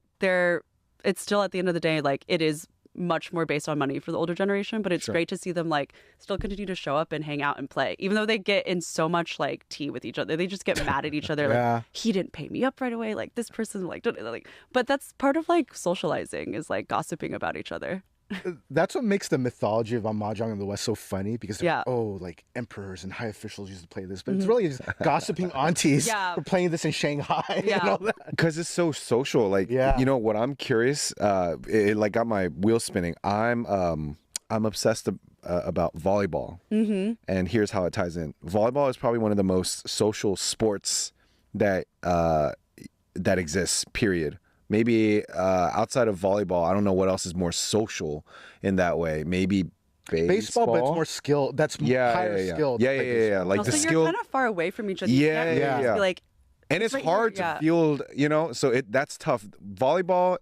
it's still at the end of the day, like it is much more based on money for the older generation, but it's great to see them like still continue to show up and hang out and play, even though they get in so much like tea with each other. They just get mad at each other, like he didn't pay me up right away, like this person like but that's part of like socializing, is like gossiping about each other. That's what makes the mythology of Mahjong in the West so funny, because like emperors and high officials used to play this, but it's really just gossiping aunties for playing this in Shanghai and all that. Because it's so social. Like, you know what, I'm curious, it like got my wheels spinning. I'm obsessed about volleyball, and here's how it ties in. Volleyball is probably one of the most social sports that exists, period. Maybe outside of volleyball, I don't know what else is more social in that way. Maybe baseball, but it's more skill. That's higher skilled. Yeah. Like also, the you're skill. kind of far away from each other. Yeah. Like, and it's right hard here, to field, you know. So that's tough. Volleyball.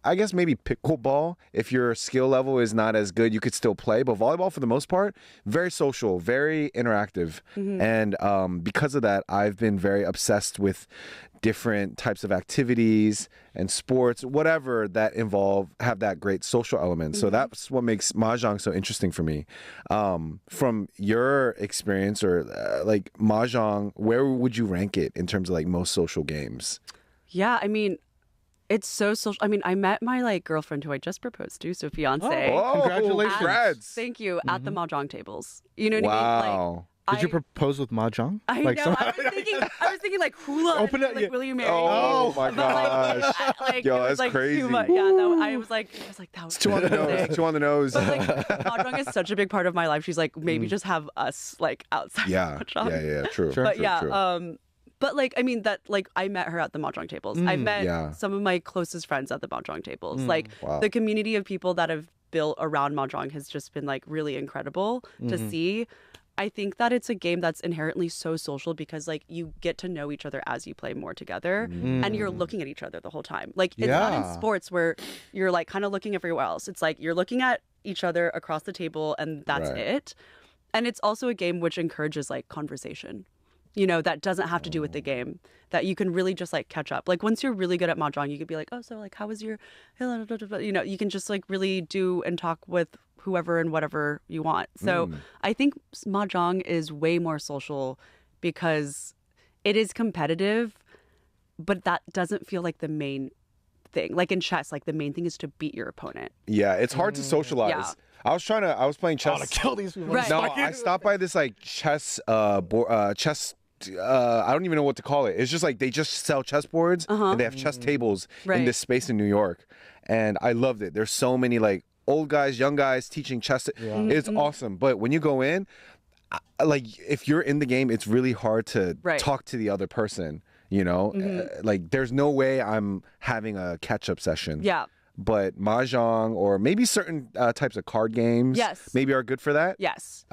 I guess maybe pickleball, if your skill level is not as good, you could still play. But volleyball, for the most part, very social, very interactive. And because of that, I've been very obsessed with different types of activities and sports, whatever that have that great social element. So that's what makes Mahjong so interesting for me. From your experience, or like Mahjong, where would you rank it in terms of like most social games? Yeah, I mean, it's so social. I mean, I met my like girlfriend who I just proposed to, so fiance. Congratulations. Congrats. Thank you. At the Mahjong tables. You know what I mean? Like, Did you propose with mahjong? I Like know. I was thinking like hula. Open it, like, yeah. will you marry me? Oh my gosh. Like, Yo, it was, that's like, crazy. Too much. Yeah, I was like, that was Too on the nose. Too on the nose. But like, mahjong is such a big part of my life. She's like, maybe just have us like outside. Yeah. mahjong. Yeah. True. But true, yeah, true. but like, I mean, that like I met her at the mahjong tables. I met some of my closest friends at the mahjong tables. Like Wow. the community of people that have built around mahjong has just been like really incredible to see. I think that it's a game that's inherently so social because like you get to know each other as you play more together and you're looking at each other the whole time. Like it's not in sports where you're like kind of looking everywhere else. It's like you're looking at each other across the table and that's it. And it's also a game which encourages like conversation. You know, that doesn't have to do with the game, that you can really just like catch up. Like once you're really good at mahjong, you could be like, oh, so like, how was your, you know, you can just like really do and talk with whoever and whatever you want. So I think mahjong is way more social because it is competitive, but that doesn't feel like the main thing. Like in chess, like the main thing is to beat your opponent. Yeah, it's hard to socialize. Yeah. I was playing chess. to kill these people. Right. No, I stopped by this like chess chess I don't even know what to call it. It's just like they just sell chessboards and they have chess tables in this space in New York. And I loved it. There's so many like old guys, young guys teaching chess. It's awesome. But when you go in, like if you're in the game, it's really hard to talk to the other person, you know? Like there's no way I'm having a catch-up session. Yeah. But mahjong or maybe certain types of card games maybe are good for that. Yes.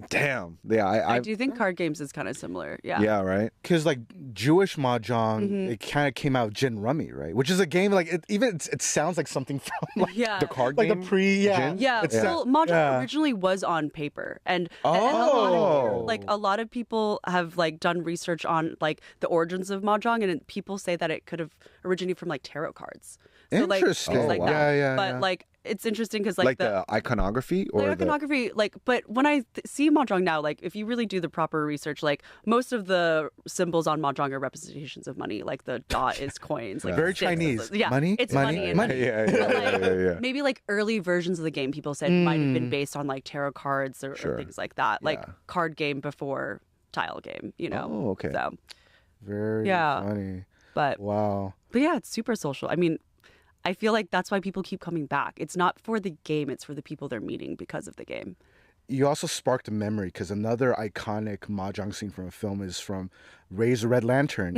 Damn. Yeah, I do think card games is kind of similar. Yeah. Yeah, right? Because like Jewish mahjong, it kind of came out of Jin Rummy, right? Which is a game like it sounds like something from like The card like game? the Jin? Yeah, well, mahjong originally was on paper, and a lot of people have like done research on like the origins of mahjong, and people say that it could have originated from like tarot cards. So, Interesting. Like, like that. Yeah. But like it's interesting because like the iconography or the iconography, like, but when I see mahjong now, like if you really do the proper research, like most of the symbols on mahjong are representations of money. Like the dot is coins, like Very sticks. Chinese. Yeah, Money, it's money, money. Yeah. Maybe like early versions of the game, people said might have been based on like tarot cards or things like that, like card game before tile game. You know. Oh, okay. So Very funny. but Wow. But yeah, it's super social. I mean, I feel like that's why people keep coming back. It's not for the game, it's for the people they're meeting because of the game. You also sparked a memory because another iconic mahjong scene from a film is from Raise the Red Lantern.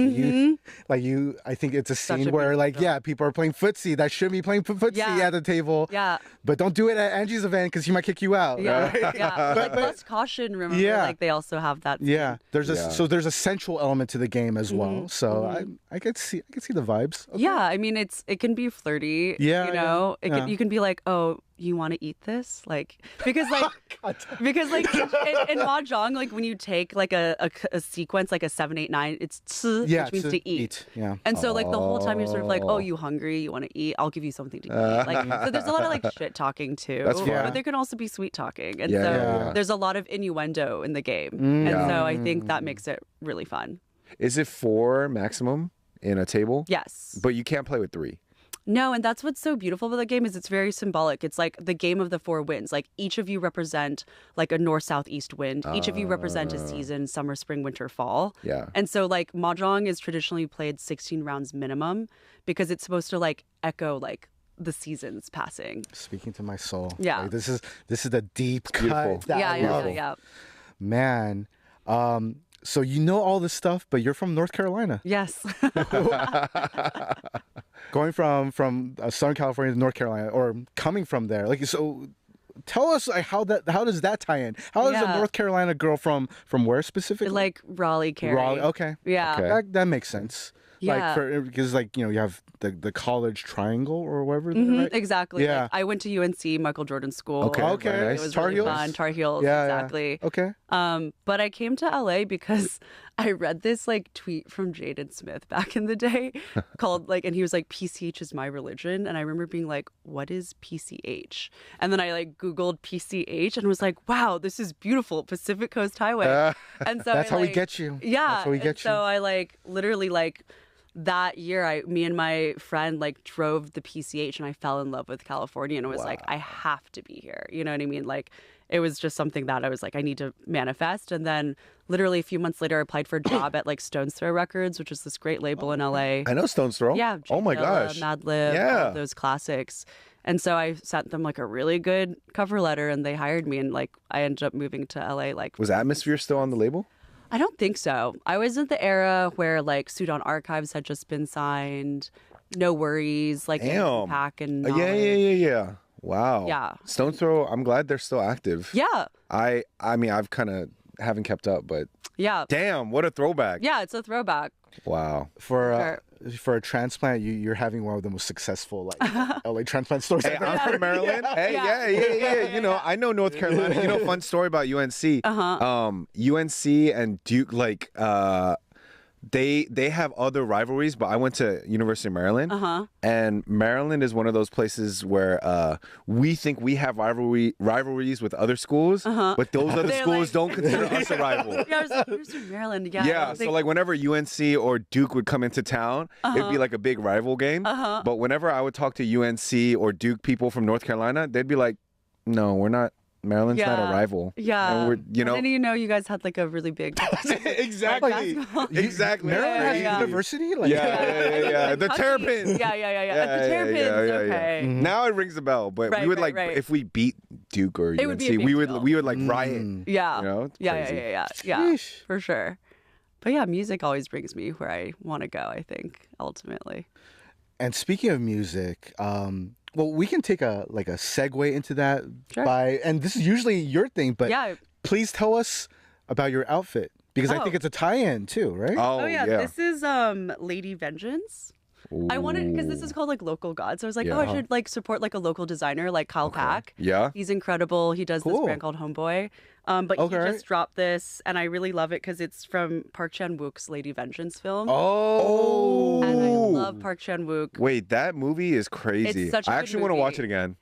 I think it's a scene where like, people are playing footsie that should be playing footsie at the table. Yeah. But don't do it at Angie's event because she might kick you out. Yeah. Right? Yeah. Like Less Caution, remember? Like they also have that scene. Yeah. There's a sensual element to the game as well. So I could see the vibes. Okay. Yeah, I mean it can be flirty. Yeah, you know, you can be like, oh, you want to eat this? Like because in mahjong, like when you take like a sequence like a 7, 8, 9, it's tsu, which means to eat. Yeah. And so like the whole time you're sort of like, oh, you hungry? You want to eat? I'll give you something to eat. Like so there's a lot of like shit talking too. That's fun. But there can also be sweet talking. And there's a lot of innuendo in the game. And so I think that makes it really fun. Is it 4 maximum in a table? Yes. But you can't play with 3. No, and that's what's so beautiful about the game is it's very symbolic. It's like the game of the 4 winds. Like each of you represent like a north, south, east wind. Each of you represent a season, summer, spring, winter, fall. Yeah. And so like mahjong is traditionally played 16 rounds minimum because it's supposed to like echo like the seasons passing. Speaking to my soul. Yeah. Like, this is the deep Beautiful. cut. that I love. Yeah. Man. So you know all this stuff, but you're from North Carolina. Yes. Going from Southern California to North Carolina, or coming from there, like so. Tell us like how does that tie in? How is a North Carolina girl from where specifically? Like Raleigh, Cary. Raleigh. Okay. Yeah. Okay. That makes sense. Yeah. Like because like you have the college triangle or whatever. Right? Exactly. Yeah. Like, I went to UNC, Michael Jordan School. Okay. It was Tar really Heels? fun. Tar Heels. Yeah. Exactly. Okay. But I came to LA because I read this like tweet from Jaden Smith back in the day called like, and he was like, PCH is my religion. And I remember being like, what is PCH? And then I like Googled PCH and was like, wow, this is beautiful. Pacific Coast Highway. And so that's how we like, get you. Yeah. That's how we get you. So I like literally like that year, me and my friend like drove the PCH and I fell in love with California and was like, I have to be here. You know what I mean? Like, it was just something that I was like, I need to manifest. And then literally a few months later, I applied for a job at like Stone's Throw Records, which is this great label in LA. I know Stone's Throw. Yeah. Oh my Dilla, gosh. Madlib, Yeah. all of those classics. And so I sent them like a really good cover letter and they hired me. And like I ended up moving to LA. Like, Was Atmosphere still on the label? I don't think so. I was in the era where like Sudan Archives had just been signed. No Worries, like Damn. Pack and Yeah. Wow. Yeah. Stone's Throw, I'm glad they're still active. Yeah. I mean, I've kind of haven't kept up, but Yeah. damn, what a throwback. Yeah, it's a throwback. Wow. For a transplant, you're having one of the most successful like LA transplant stores. Hey, I've I'm ever from Maryland. Hey, Yeah. yeah. You know, I know North Carolina. You know, fun story about UNC. UNC and Duke, like, they have other rivalries, but I went to University of Maryland, and Maryland is one of those places where we think we have rivalries with other schools, but those other They're schools like- don't consider us a rival. Yeah, I was like, "You're from Maryland." Yeah. I Yeah, don't so think- like whenever UNC or Duke would come into town, it'd be like a big rival game. But whenever I would talk to UNC or Duke people from North Carolina, they'd be like, "No, we're not. Maryland's not a Yeah. rival." Yeah. and we're, you know, And then you guys had like a really big. exactly, exactly. Maryland has a Yeah. university. Like, Yeah. The Kentucky. Terrapins. Yeah. The Terrapins. Okay. Now it rings a bell, but we would Right, like right. if we beat Duke or It would be a UNC, big deal. we would like riot. Yeah. You know, it's Yeah. crazy. Yeah. Sheesh. For sure. But yeah, music always brings me where I want to go. I think ultimately. And speaking of music, well, we can take a segue into that Sure. and this is usually your thing, but Yeah. please tell us about your outfit because I Oh. think it's a tie-in too, right? Oh yeah. This is Lady Vengeance. I wanted because this is Ooh. called like local God, so I was like, Yeah. oh, I should like support like a local designer like Kyle Pack. Yeah. He's incredible. He does this Cool. brand called Homeboy. But Okay. he just dropped this, and I really love it because it's from Park Chan-wook's Lady Vengeance film. Oh. And I love Park Chan-wook. Wait, that movie is crazy. It's such a I good actually want to watch movie. it again.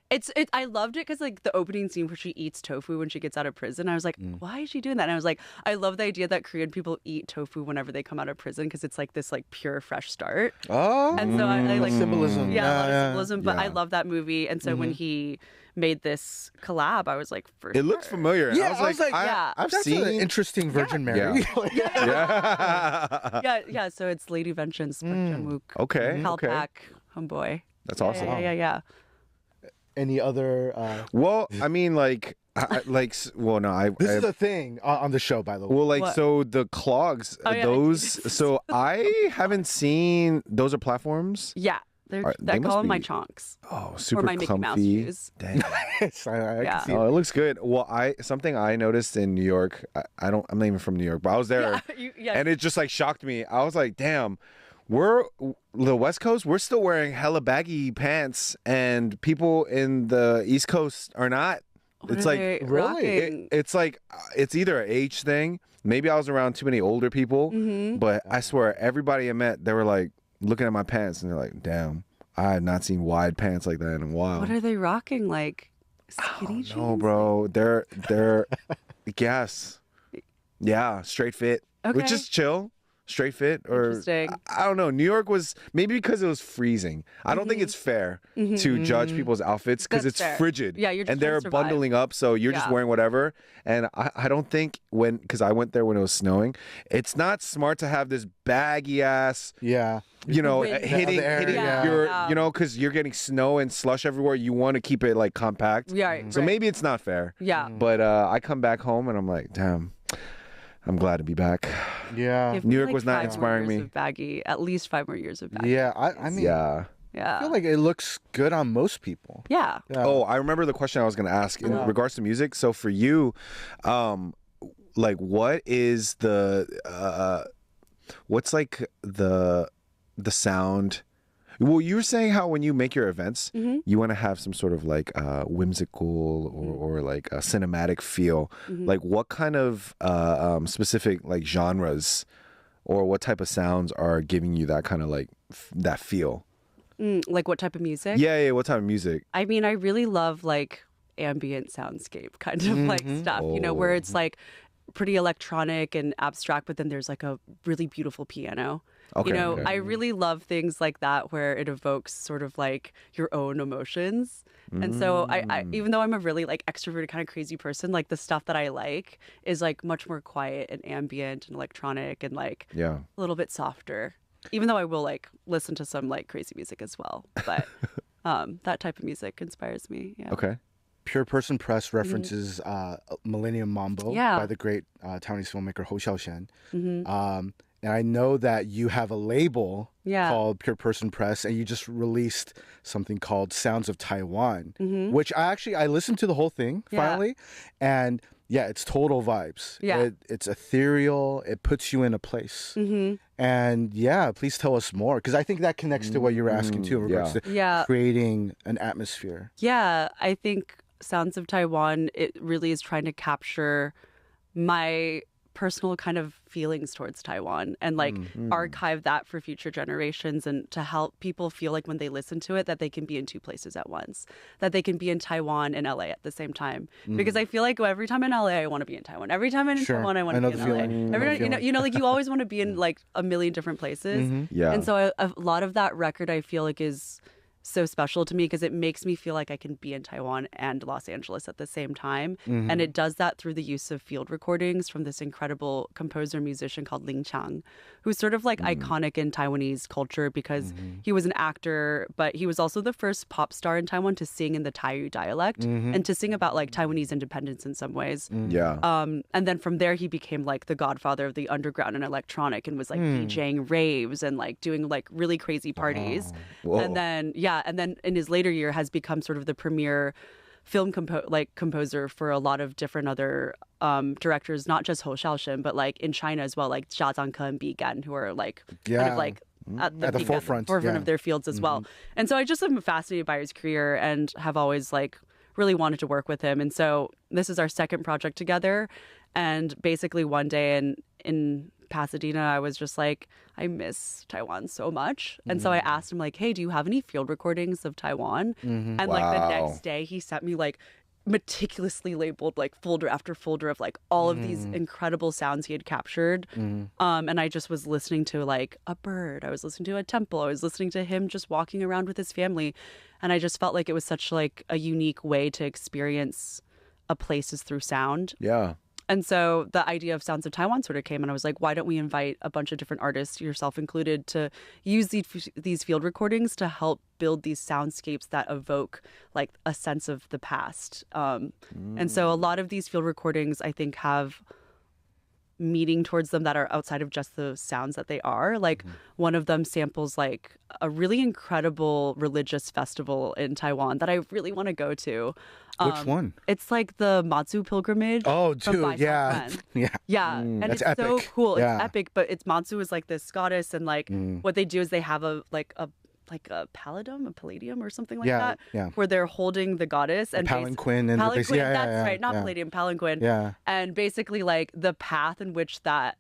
I loved it because like the opening scene where she eats tofu when she gets out of prison. I was like, why is she doing that? And I was like, I love the idea that Korean people eat tofu whenever they come out of prison because it's like this like pure fresh start. Oh. And so I like symbolism. Yeah, a lot of symbolism. But I Yeah. love that movie. And so when he made this collab, I was like, for It looks familiar. Yeah, I was like, yeah. I've That's seen. an interesting Virgin Mary. Yeah. yeah. So it's Lady Vengeance, Park Chan-wook, Okay. Kyle Okay. Pack, Homeboy. That's awesome. Yeah. Any other? Well, I mean, like, well, no, This is a thing on the show, by the way. well, like, What? so the clogs, Oh, yeah. those. So I haven't seen. Those are platforms. Yeah. They I must call them my be- chonks. Oh, super Or my Mickey Mouse comfy. shoes. Dang. Yes, I Yeah. can see Oh, it. it looks good. Well, something I noticed in New York. I'm not even from New York, but I was there, Yeah. and it just like shocked me. I was like, damn. The West Coast, we're still wearing hella baggy pants, and people in the East Coast are not. What It's are like they really? rocking? it's like it's either an age thing. Maybe I was around too many older people, but I swear everybody I met, they were like looking at my pants and they're like, "Damn, I had not seen wide pants like that in a while." What are they rocking? Like skinny jeans? No, bro, they're yes, yeah, straight fit, which Okay. is chill. Straight fit, or Interesting. I don't know. New York was maybe because it was freezing. I don't think it's fair to judge people's outfits because That's it's fair. frigid. Yeah, you're just and trying they're to survive. bundling up, so you're just Yeah. wearing whatever. And I don't think because I went there when it was snowing, it's not smart to have this baggy ass. Yeah. You know, wind. hitting Yeah. your, Yeah. you know, because you're getting snow and slush everywhere. You want to keep it like compact. Yeah, right, So right. maybe it's not fair. Yeah. But I come back home and I'm like, damn, I'm glad to be back. Yeah. Give New me, York like, was not 5 more inspiring years me. Of baggy, at least 5 more years of baggy. Yeah. I mean, Yeah. Yeah. I feel like it looks good on most people. Yeah. Yeah. Oh, I remember the question I was going to ask in regards to music. So for you, like, what is what's like the sound? Well, you were saying how when you make your events, you want to have some sort of like whimsical or like a cinematic feel. Like, what kind of specific like genres or what type of sounds are giving you that kind of like that feel? Like what type of music? Yeah. What type of music? I mean, I really love like ambient soundscape kind of like stuff, you know, where it's like pretty electronic and abstract, but then there's like a really beautiful piano. Okay, You know, okay. I really love things like that where it evokes sort of like your own emotions. And so I even though I'm a really like extroverted kind of crazy person, like the stuff that I like is like much more quiet and ambient and electronic and like Yeah. a little bit softer. Even though I will like listen to some like crazy music as well. But that type of music inspires me. Yeah. Okay. Pure Person Press references Millennium Mambo Yeah. by the great Taiwanese filmmaker Ho Xiaoshen. And I know that you have a label Yeah. called Pure Person Press, and you just released something called Sounds of Taiwan, which I listened to the whole thing Yeah. finally, and yeah, it's total vibes. Yeah. It's ethereal. It puts you in a place. And yeah, please tell us more, because I think that connects to what you were asking too in regards to Yeah. creating an atmosphere. Yeah, I think Sounds of Taiwan, it really is trying to capture my personal kind of feelings towards Taiwan and like archive that for future generations and to help people feel like when they listen to it that they can be in two places at once, that they can be in Taiwan and LA at the same time. Because I feel like every time in LA I want to be in Taiwan. Every time I'm in Sure. Taiwan I want I to know be the in LA. feeling. Every I know the time, you know, like you always want to be in like a million different places. Yeah. And so a lot of that record I feel like is so special to me because it makes me feel like I can be in Taiwan and Los Angeles at the same time. And it does that through the use of field recordings from this incredible composer musician called Ling Chang, who's sort of like iconic in Taiwanese culture because he was an actor, but he was also the first pop star in Taiwan to sing in the Taiyu dialect and to sing about like Taiwanese independence in some ways. Yeah. And then from there, he became like the godfather of the underground and electronic and was like DJing raves and like doing like really crazy parties. Whoa. And then, and then in his later year has become sort of the premier film composer for a lot of different other directors, not just Ho Xiaoshen, but like in China as well, like Jia Zhangke and Bi Gan, who are like kind of like at the forefront, of their fields as well. And so I just am fascinated by his career and have always like really wanted to work with him. And so this is our second project together. And basically one day in Pasadena, I was just like, I miss Taiwan so much. And so I asked him like, hey, do you have any field recordings of Taiwan? And like the Wow. next day he sent me like meticulously labeled like folder after folder of like all of these incredible sounds he had captured. And I just was listening to like a bird. I was listening to a temple. I was listening to him just walking around with his family. And I just felt like it was such like a unique way to experience a place is through sound. Yeah. And so the idea of Sounds of Taiwan sort of came, and I was like, why don't we invite a bunch of different artists, yourself included, to use these field recordings to help build these soundscapes that evoke like a sense of the past. And so a lot of these field recordings, I think, have meaning towards them that are outside of just the sounds that they are. Like one of them samples like a really incredible religious festival in Taiwan that I really want to go to. Which one? It's like the Matsu pilgrimage. Oh, from dude, Bai yeah. Safen. Yeah. Yeah, and That's it's so epic. cool. Yeah. It's epic, but it's Matsu is like this goddess, and like what they do is they have a palladium, a palladium, or something like that, where they're holding the goddess and palanquin and palanquin. yeah, That's yeah, right, not yeah. palladium, palanquin. Yeah. And basically, like the path in which that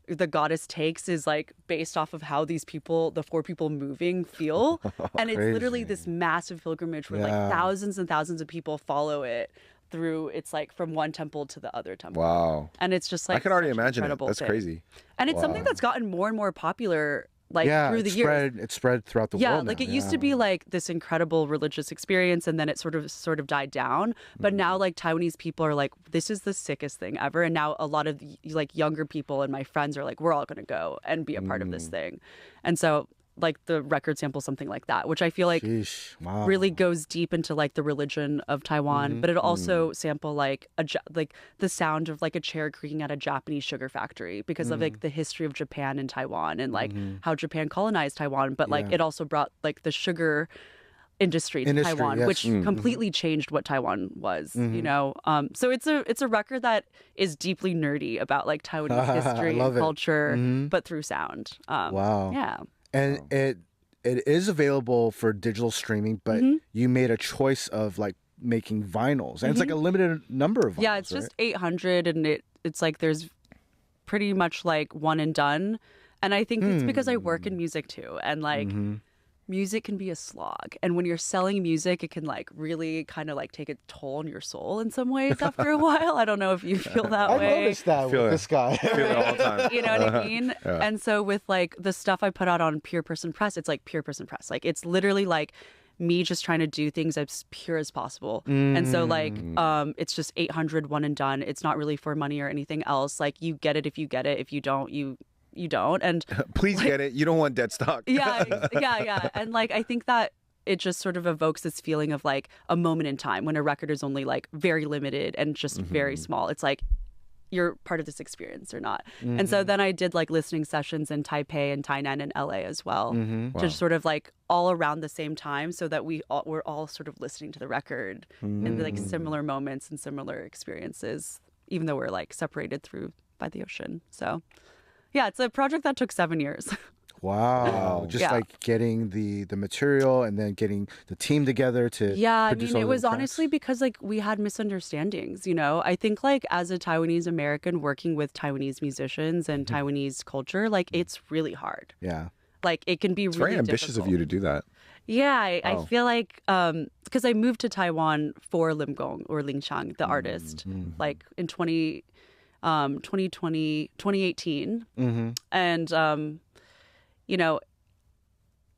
the goddess takes is like based off of how these people, the four people moving, feel, and it's literally this massive pilgrimage where like thousands and thousands of people follow it through. It's like from one temple to the other temple. Wow. And it's just like I can already such an imagine it. incredible That's thing. crazy. And it's something that's gotten more and more popular like through the years. It's spread throughout the world. Like now. it used to be like this incredible religious experience, and then it sort of died down. But now like Taiwanese people are like, this is the sickest thing ever. And now a lot of like younger people and my friends are like, we're all gonna go and be a part of this thing. And so like the record samples something like that, which I feel like Sheesh. Wow. really goes deep into like the religion of Taiwan, but it also sample like like the sound of like a chair creaking at a Japanese sugar factory because of like the history of Japan and Taiwan and like how Japan colonized Taiwan, but like it also brought like the sugar industry to Taiwan, yes. which completely changed what Taiwan was, you know. So it's a record that is deeply nerdy about like Taiwanese history and culture, but through sound. Wow. Yeah. And it is available for digital streaming, but you made a choice of like making vinyls, and it's like a limited number of vinyls. Yeah, it's just 800, and it's like there's pretty much like one and done. And I think it's because I work in music too, and like music can be a slog, and when you're selling music, it can like really kind of like take a toll on your soul in some ways after a while. I don't know if you feel that I way. noticed that with this guy. I feel it all the time. You know what I mean? And so with like the stuff I put out on Pure Person Press, it's like Pure Person Press. Like it's literally like me just trying to do things as pure as possible. And so like it's just 800 one and done. It's not really for money or anything else. Like you get it if you get it. If you don't, you don't. And Please get it. You don't want dead stock. yeah. And like I think that it just sort of evokes this feeling of like a moment in time when a record is only like very limited and just very small. It's like you're part of this experience or not. And so then I did like listening sessions in Taipei and Tainan and LA as well, just sort of like all around the same time, so that we're all sort of listening to the record in like similar moments and similar experiences, even though we're like separated through by the ocean. So yeah, it's a project that took 7 years. Wow. Just like getting the material and then getting the team together to I produce mean, all it the was tracks. honestly because like we had misunderstandings, you know. I think like as a Taiwanese American working with Taiwanese musicians and Taiwanese culture, like it's really hard. Yeah. Like it can be It's really very ambitious difficult. of you to do that. Yeah, I feel like because I moved to Taiwan for Lim Gong or Ling Shang, the artist, like in 2018. And, you know,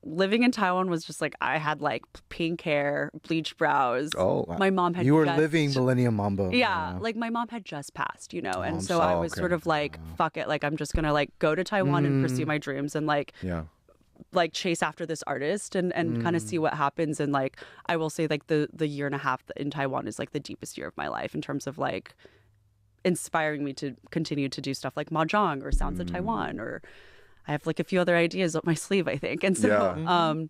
living in Taiwan was just like, I had like pink hair, bleached brows. Oh, wow. My mom had You were just, living Millennium Mambo. Yeah, like my mom had just passed, you know, and I'm so I sorry. was Okay. sort of like, fuck it, like I'm just gonna like go to Taiwan and pursue my dreams and like Yeah. like chase after this artist and kind of see what happens. And like I will say like the year and a half in Taiwan is like the deepest year of my life in terms of like inspiring me to continue to do stuff like Mahjong or Sounds of Taiwan, or I have like a few other ideas up my sleeve, I think. And so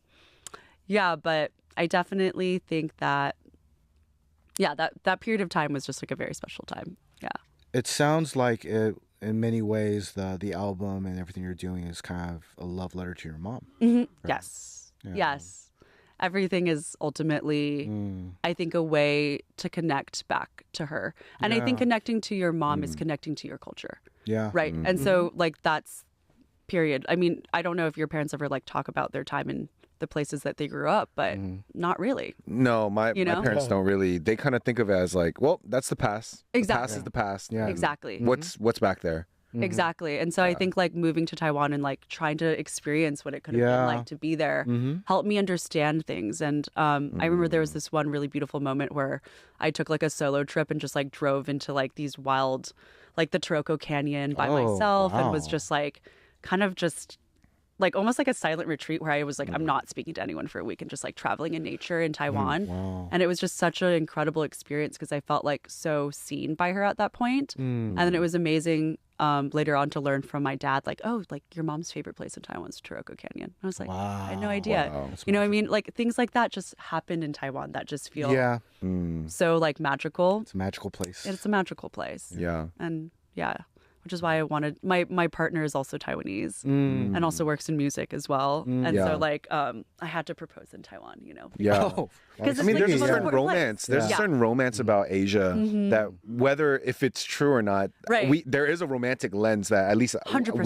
but I definitely think that that period of time was just like a very special time. Yeah. It sounds like it, in many ways, the album and everything you're doing is kind of a love letter to your mom. Yes. Yes. Everything is ultimately, I think, a way to connect back to her. And I think connecting to your mom is connecting to your culture. Yeah. Right. And so like that's period. I mean, I don't know if your parents ever like talk about their time in the places that they grew up, but not really. No, my know? parents don't really. They kind of think of it as like, well, that's the past. Exactly. The past is the past. Yeah. Exactly. What's back there? Exactly. And so I think like moving to Taiwan and like trying to experience what it could have been like to be there helped me understand things. And I remember there was this one really beautiful moment where I took like a solo trip and just like drove into like these wild, like the Taroko Canyon by myself and was just like kind of just like almost like a silent retreat where I was like, I'm not speaking to anyone for a week and just like traveling in nature in Taiwan. And it was just such an incredible experience because I felt like so seen by her at that point. And then it was amazing later on to learn from my dad, like, oh, like your mom's favorite place in Taiwan is Taroko Canyon. I was like, I had no idea. You know what I mean? Like things like that just happened in Taiwan that just feel so like magical. It's a magical place. It's a magical place. Yeah. And which is why I wanted my partner is also Taiwanese and also works in music as well. And so like I had to propose in Taiwan, you know. Yeah. Because I mean, like there's the a most certain important romance. place. There's a certain romance about Asia that, whether if it's true or not, there is a romantic lens that at least 100%.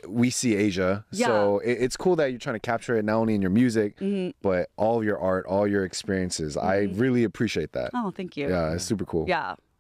we see Asia. So it's cool that you're trying to capture it not only in your music, but all of your art, all your experiences. I really appreciate that. Oh, thank you. Yeah, it's super cool.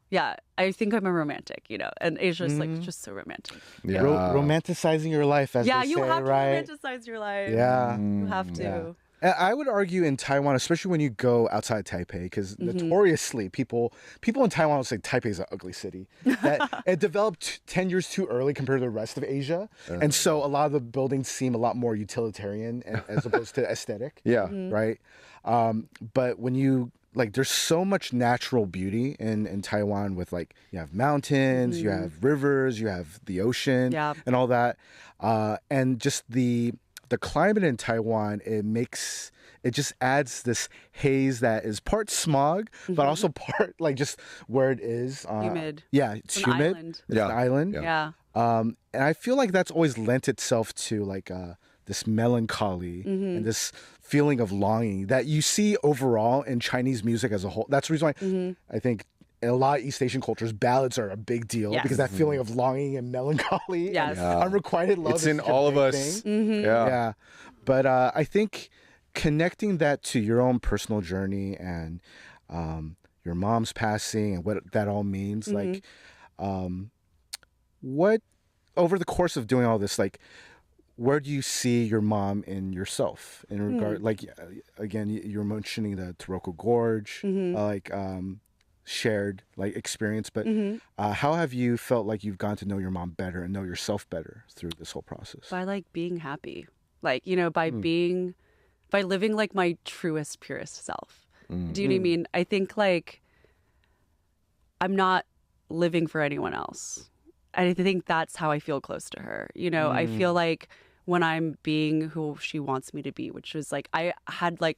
Yeah, I think I'm a romantic, you know, and Asia's like just so romantic. Yeah. Romanticizing your life, as they you say, have right? to romanticize your life. Yeah. You have to. And I would argue in Taiwan, especially when you go outside Taipei, because notoriously people in Taiwan will say Taipei is an ugly city. That it developed 10 years too early compared to the rest of Asia. And so a lot of the buildings seem a lot more utilitarian as opposed to aesthetic. Yeah. Right? But when you... Like there's so much natural beauty in Taiwan with like you have mountains, you have rivers, you have the ocean and all that. And just the climate in Taiwan, it just adds this haze that is part smog, but also part like just where it is. Humid. Yeah, it's humid. Island. It's an island. Yeah. And I feel like that's always lent itself to like this melancholy and this feeling of longing that you see overall in Chinese music as a whole. That's the reason why I think in a lot of East Asian cultures, ballads are a big deal because that feeling of longing and melancholy and unrequited love It's is in such a all of big us. thing. Yeah. But I think connecting that to your own personal journey and your mom's passing and what that all means, like, what over the course of doing all this, like, where do you see your mom in yourself in regard, like, again, you're mentioning the Taroko Gorge, like, shared like experience, but how have you felt like you've gotten to know your mom better and know yourself better through this whole process? By like being happy, like, you know, by living like my truest, purest self. Do you know what I mean? I think like I'm not living for anyone else. I think that's how I feel close to her. You know, I feel like when I'm being who she wants me to be, which was like,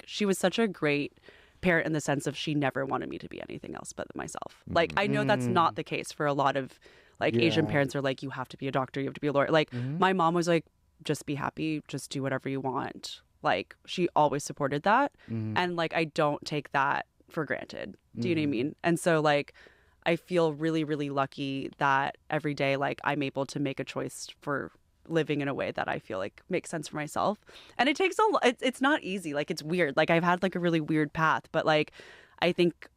she was such a great parent in the sense of she never wanted me to be anything else but myself. Like, I know that's not the case for a lot of like Asian parents are like, you have to be a doctor, you have to be a lawyer. Like my mom was like, just be happy, just do whatever you want. Like, she always supported that. And like, I don't take that for granted. Do you know what I mean? And so like, I feel really, really lucky that every day, like, I'm able to make a choice for living in a way that I feel like makes sense for myself. And it takes it's not easy. Like, it's weird. Like, I've had like a really weird path, but like, I think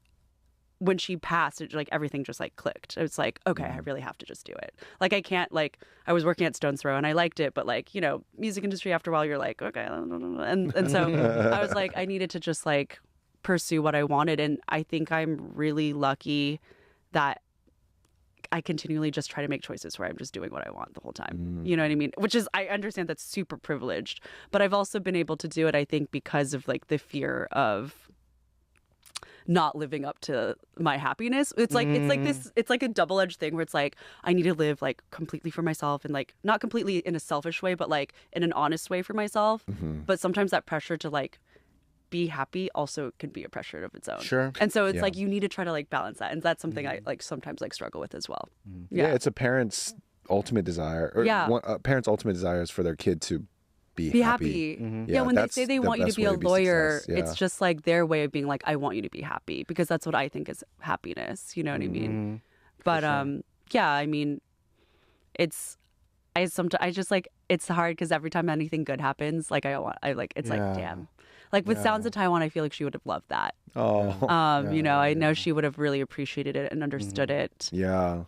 when she passed, it, like, everything just like clicked. It's like, okay, I really have to just do it. Like, I can't, like, I was working at Stone's Throw and I liked it, but like, you know, music industry, after a while, you're like, okay. And so I was like, I needed to just like pursue what I wanted. And I think I'm really lucky that I continually just try to make choices where I'm just doing what I want the whole time. You know what I mean? Which is, I understand that's super privileged, but I've also been able to do it, I think, because of like the fear of not living up to my happiness. It's like, it's like a double-edged thing where it's like, I need to live like completely for myself and like not completely in a selfish way, but like in an honest way for myself. But sometimes that pressure to like be happy also can be a pressure of its own. Sure. And so it's like, you need to try to like balance that. And that's something I like sometimes like struggle with as well. Yeah, it's a parent's ultimate desire. Or a parent's ultimate desire is for their kid to be happy. Yeah, when they say they want you to be a lawyer, success, it's just like their way of being like, I want you to be happy, because that's what I think is happiness. You know what I mean? But yeah, I mean, it's just like, it's hard because every time anything good happens, like it's like, damn. Like with Sounds of Taiwan, I feel like she would have loved that. You know, I know she would have really appreciated it and understood it. Yeah.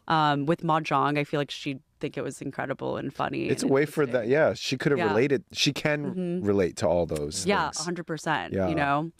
With Mahjong, I feel like she'd think it was incredible and funny. It's a way for that. Yeah, she could have related. She can relate to all those. Yeah, things. 100%. Yeah. You know,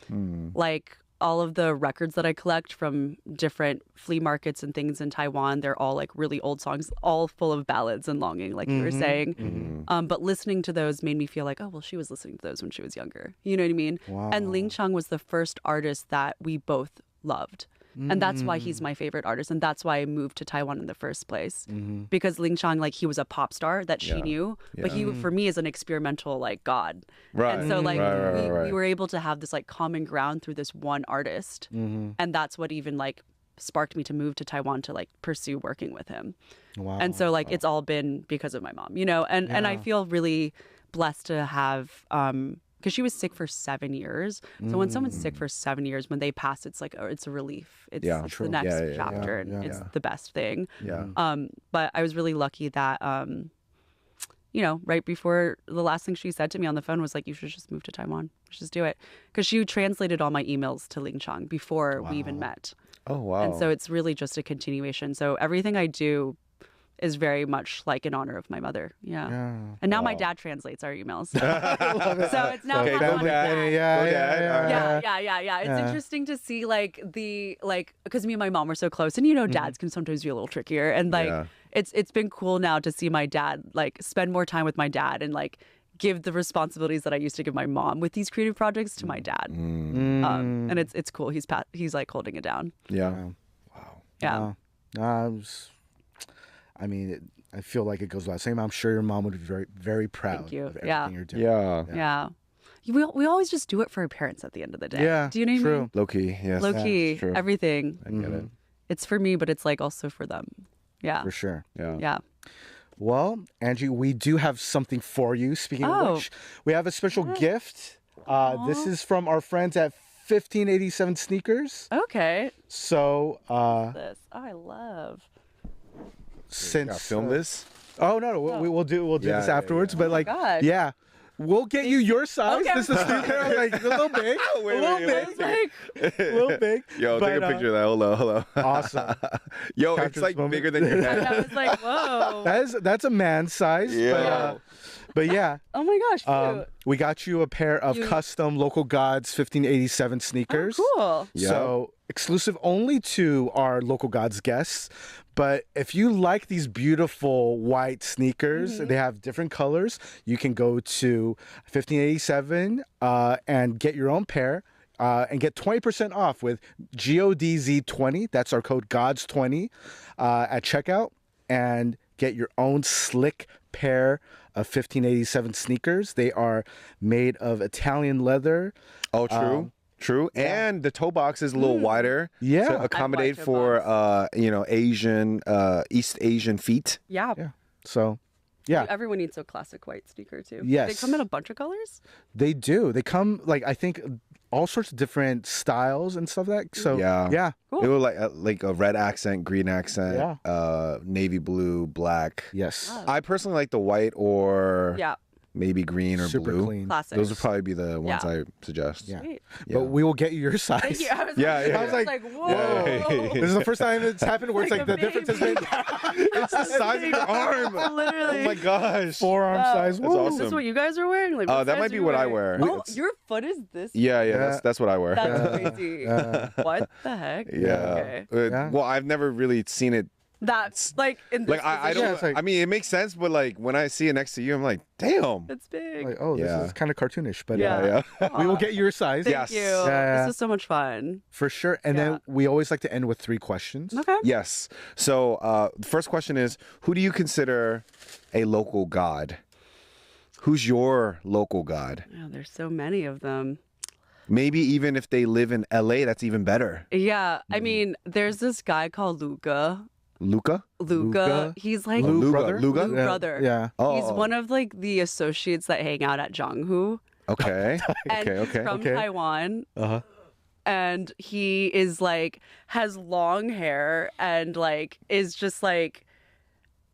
like all of the records that I collect from different flea markets and things in Taiwan, they're all like really old songs, all full of ballads and longing, like you were saying. But listening to those made me feel like, oh, well, she was listening to those when she was younger. You know what I mean? Wow. And Ling Chang was the first artist that we both loved. And that's why he's my favorite artist. And that's why I moved to Taiwan in the first place. Because Ling Chang, like, he was a pop star that she knew. But he, for me, is an experimental, like, god. Right. And so, like, we were able to have this, like, common ground through this one artist. And that's what even, like, sparked me to move to Taiwan to, like, pursue working with him. Wow. And so, like, it's all been because of my mom, you know? And I feel really blessed to have... because she was sick for 7 years. So when someone's sick for 7 years, when they pass, it's like, it's a relief. It's the next chapter, and it's the best thing. But I was really lucky that, you know, right before, the last thing she said to me on the phone was like, you should just move to Taiwan. Just do it. Because she translated all my emails to Ling Chang before we even met. Oh, wow. And so it's really just a continuation. So everything I do is very much like in honor of my mother. Yeah. And now my dad translates our emails. So it's now family. Yeah. It's interesting to see like because me and my mom were so close, and you know, dads can sometimes be a little trickier, and like it's been cool now to see my dad like spend more time with my dad and like give the responsibilities that I used to give my mom with these creative projects to my dad. And it's cool. He's like holding it down. Yeah. Wow. Yeah. I mean, I feel like it goes without saying. I'm sure your mom would be very, very proud of everything you're doing. Yeah. We always just do it for our parents at the end of the day. Yeah. Do you know what I mean? Low key, yes. Low key, true. everything. I get it. It's for me, but it's like also for them. Yeah. For sure. Yeah. Well, Angie, we do have something for you. Speaking of which, we have a special gift. This is from our friends at 1587 Sneakers. Okay. So, I love. Since film this? Oh no, we'll do this afterwards. But like, God. yeah. we'll get you your size. Okay. This is like a little big, a little big. Yo, But, take a picture of that. Hold on. Awesome. Yo, Capture it's this like moment. bigger than your head. I was like, whoa. That's a man size. Yeah. But yeah. Oh my gosh, cute. We got you a pair of custom Local GODZ 1587 sneakers. Oh, cool. Yeah. So exclusive only to our Local GODZ guests. But if you like these beautiful white sneakers, they have different colors. You can go to 1587 and get your own pair. And get 20% off with GODZ20. That's our code GODZ20 at checkout. And get your own slick pair of 1587 sneakers. They are made of Italian leather. Oh, true. True. And the toe box is a little wider Yeah. to accommodate toe for Asian East Asian feet. Yeah. So, yeah, Everyone needs a classic white sneaker too. Yes. They come in a bunch of colors. they do. They come I think all sorts of different styles and stuff like that. So, Yeah. Cool. It was like a red accent, green accent, navy blue, black. Yes. I personally like the white or Yeah. maybe green or Super blue. clean. Classic. Those would probably be the ones Yeah. I suggest. Yeah. Sweet. Yeah. But we will get you your size. Thank you. I was Yeah, like, yeah, I was like, whoa. yeah. This is the first time it's happened where it's Like like a the difference has baby. been It's the size of your arm. Literally. Oh my gosh. forearm size. That's Woo. Is this awesome. what you guys are wearing? Like, what That size might are be you what I wearing? wear. Oh, It's- your foot is this? Yeah. That's what I wear. That's crazy. What the heck? Yeah. Okay. Yeah. Well, I've never really seen it. That's like in this Like I position, don't. it's like- I mean, it makes sense, but like when I see it next to you, I'm like, damn. It's big. Like, oh, Yeah. this is kind of cartoonish, but Yeah. we will get your size. Thank Yes. you. Yeah. This is so much fun. For sure. And Yeah. then we always like to end with 3 questions. Okay. Yes. So the first question is, who do you consider a local god? Who's your local god? Oh, there's so many of them. Maybe even if they live in LA, that's even better. Yeah. I Mm. mean, there's this guy called Luca. Luca? Luca. He's like Lou Luga. brother? Luga? Lou brother. Yeah. Oh. He's one of like the associates that hang out at Zhanghu. Okay. And okay. he's Okay. from Okay. Taiwan. Uh-huh. And he is like has long hair and like is just like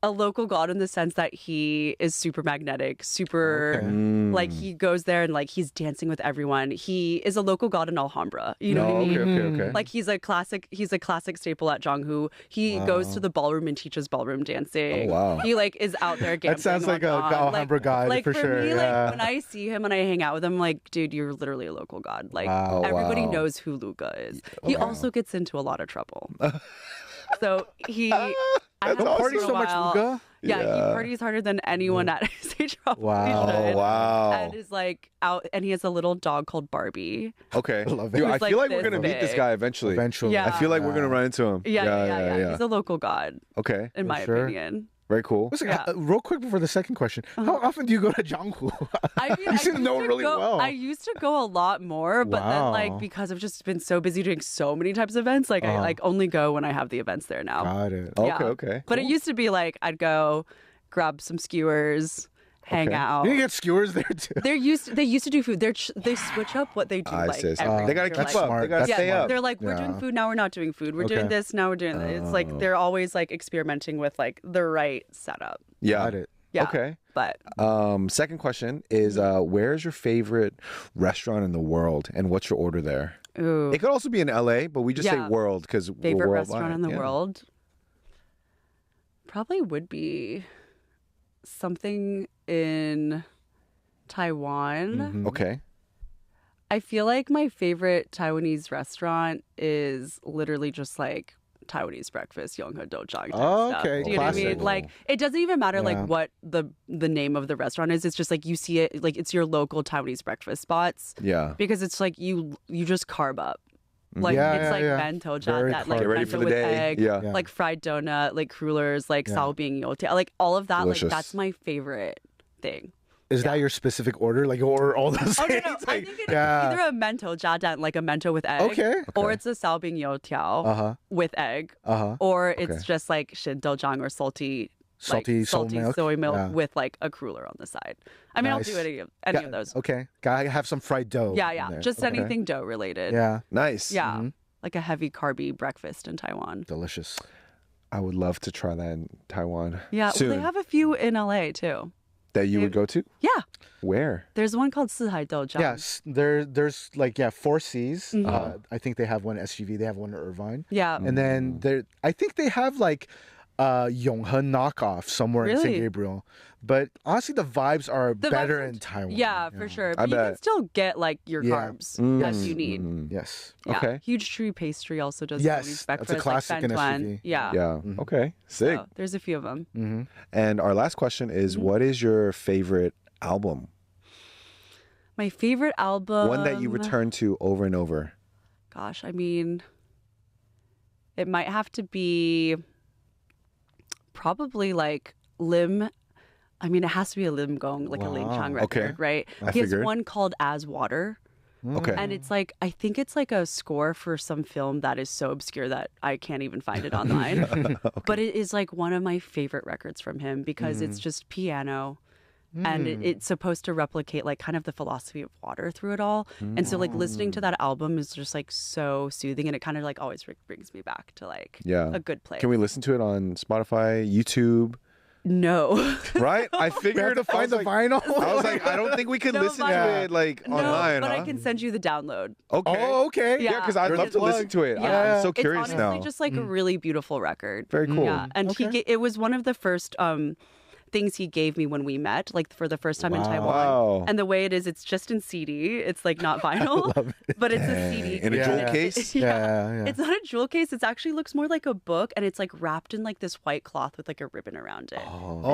a local god in the sense that he is super magnetic, super Mm. like he goes there and like he's dancing with everyone. He is a local god in Alhambra. You know what I mean? Okay. Like he's a classic staple at Zhanghu. He goes to the ballroom and teaches ballroom dancing. Oh, wow. He like is out there gambling. That sounds like a on. Alhambra god like, for for sure. me, yeah. like when I see him and I hang out with him, like, dude, you're literally a local god. Like Wow. everybody Wow. knows who Luca is. He also gets into a lot of trouble. So he I haven't Don't seen party him in so a much, while. Luca. Yeah, Yeah. he parties harder than anyone at his age. probably Wow. should. Oh, wow. And is like out, and he has a little dog called Barbie. Okay. love it. Dude, I Who's, feel like, like we're this gonna meet this big. guy eventually. Eventually. Yeah. I feel like we're gonna run into him. Yeah. He's a local god, Okay. in my sure. opinion. Very cool. Listen, Yeah. real quick before the second question, how often do you go to Zhanghu? I mean, you seem to know used really go, well. I used to go a lot more, but then Wow. like because I've just been so busy doing so many types of events, like I like only go when I have the events there now. Got it. Okay. Yeah. Okay. But it used to be like I'd go grab some skewers, hang Okay. out. You can get skewers there too. They used to do food. They switch up what they do. I like see. every They gotta year. keep Like, up. smart. They gotta That's stay yeah, up. they're like, we're doing Yeah. food, now we're not doing food. We're doing Okay. this, now we're doing that. It's like they're always like experimenting with like the right setup. Yeah. Got it. Yeah. Okay. But Second question is, where's your favorite restaurant in the world, and what's your order there? ooh, It could also be in LA, but we just say Yeah. world because favorite we're restaurant worldwide. in the Yeah. world probably would be something in Taiwan. Mm-hmm. Okay. I feel like my favorite Taiwanese restaurant is literally just like Taiwanese breakfast, Yonghe Dojang. Oh, stuff. okay. Do you know what I mean? Classic. Like, it doesn't even matter like Yeah. what the name of the restaurant is. It's just like you see it, like it's your local Taiwanese breakfast spots Yeah. because it's like you just carb up. Like Yeah, it's yeah, like yeah. bento Very that like Get ready bento for the with day. egg, Yeah. Yeah. like fried donut, like crullers, like Yeah. salbing yote, like all of that. Delicious. Like that's my favorite thing. Is that your specific order? Like, or all those Oh things? no, I Like, think it's yeah. either a mento jadan, like a mento with egg, Okay. or it's a salbing youtiao Uh-huh. with egg, Uh-huh. or Okay. it's just like shindojang or salty, Salty soy milk? soy milk Yeah. with like a cruller on the side. I mean, Nice. I'll do any of those. Okay. Gotta have some fried dough. Yeah, in yeah, there. just Okay. anything dough related. Yeah. Nice. Yeah, like a heavy carby breakfast in Taiwan. Delicious. I would love to try that in Taiwan. Yeah, Soon. well, they have a few in LA too. that you would go to? Yeah. Where? There's one called 四海豆浆. Yes, there's like Four Cs. I think they have one at SGV. They have one at Irvine. Yeah. And then I think they have like Yonghe knockoff somewhere in St. Really? Gabriel. But honestly, the vibes are better in Taiwan. Yeah, for sure. I But you can bet. still get like your carbs as you need. Yes. Yeah. Okay. Huge Tree Pastry also does Yes, Chinese that's a breakfast. classic in like Fan SUV. Tuan. Yeah. Yeah. Okay. Sick. So there's a few of them. And our last question is, what is your favorite album? My favorite album. One that you return to over and over. Gosh, I mean, it might have to be probably like Lim. I mean, it has to be a Lim Gong, like a Ling Chang record, Okay. right? I He has figured. one called As Water. Okay. And it's like, I think it's like a score for some film that is so obscure that I can't even find it online. But it is like one of my favorite records from him because it's just piano. And it's supposed to replicate like kind of the philosophy of water through it all. And so like listening to that album is just like so soothing, and it kind of like always brings me back to like a good place. Can we listen to it on Spotify, YouTube? No. Right? I We have figured to find the vinyl. I was like, I don't think we can No listen to vinyl. it like No, online. but huh? I can send you the download. Okay. Oh, okay. Yeah. Yeah, because I'd There's love a to listen plug. to it. Yeah. I'm so curious it's honestly now. just like a really beautiful record. Very cool. Yeah, and Okay. it was one of the first things he gave me when we met, like for the first time in Taiwan. Wow. And the way it is, it's just in CD. It's like not vinyl, but it's a CD. In a jewel case? Yeah. It's not a jewel case. It actually looks more like a book, and it's like wrapped in like this white cloth with like a ribbon around it. It's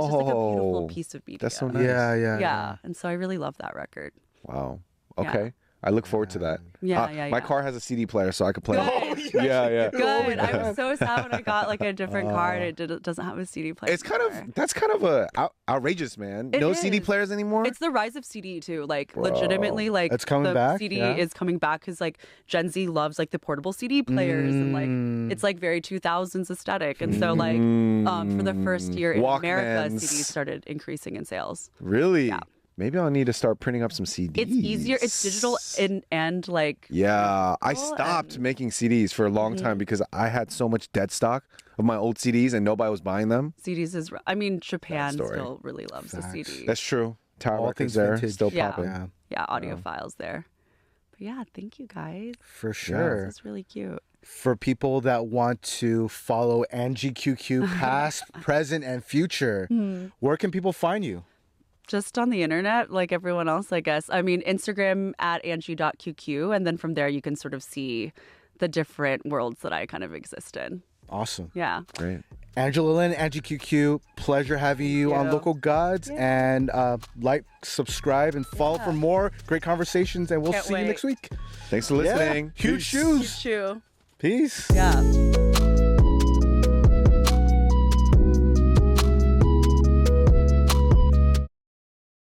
just like a beautiful piece of media. That's so nice. Yeah, and so I really love that record. Wow. Yeah. Okay. I look forward to that. Yeah, My car has a CD player, so I could play it. Good. Yeah. Good. I was so sad when I got like a different car and it doesn't have a CD player. It's kind of that's kind of outrageous, man. It No CD is. players anymore. It's the rise of CD too. Like legitimately, like It's coming the back, CD yeah. is coming back because like Gen Z loves like the portable CD players and like it's like very 2000s aesthetic. And so like for the first year in America, Walkmans. CDs started increasing in sales. Really? Yeah. Maybe I'll need to start printing up some CDs. It's easier. It's digital and like Yeah, I digital stopped and- making CDs for a long time because I had so much dead stock of my old CDs and nobody was buying them. CDs is. I mean, Japan story. still really loves the CD. That's true. Tower All Records things there, vintage. still Yeah. popping. Yeah, audiophiles there. But yeah, thank you guys. For sure. This is really cute. For people that want to follow Angie QQ past, present, and future, where can people find you? Just on the internet, like everyone else, I guess. I mean, Instagram at Angie.QQ. And then from there, you can sort of see the different worlds that I kind of exist in. Awesome. Yeah. Great. Angela Lynn, Angie QQ, pleasure having you on you. Local Gods. And like, subscribe, and follow for more great conversations. And we'll Can't see you wait. next week. Thanks for listening. Huge shoes. True. Peace. Yeah.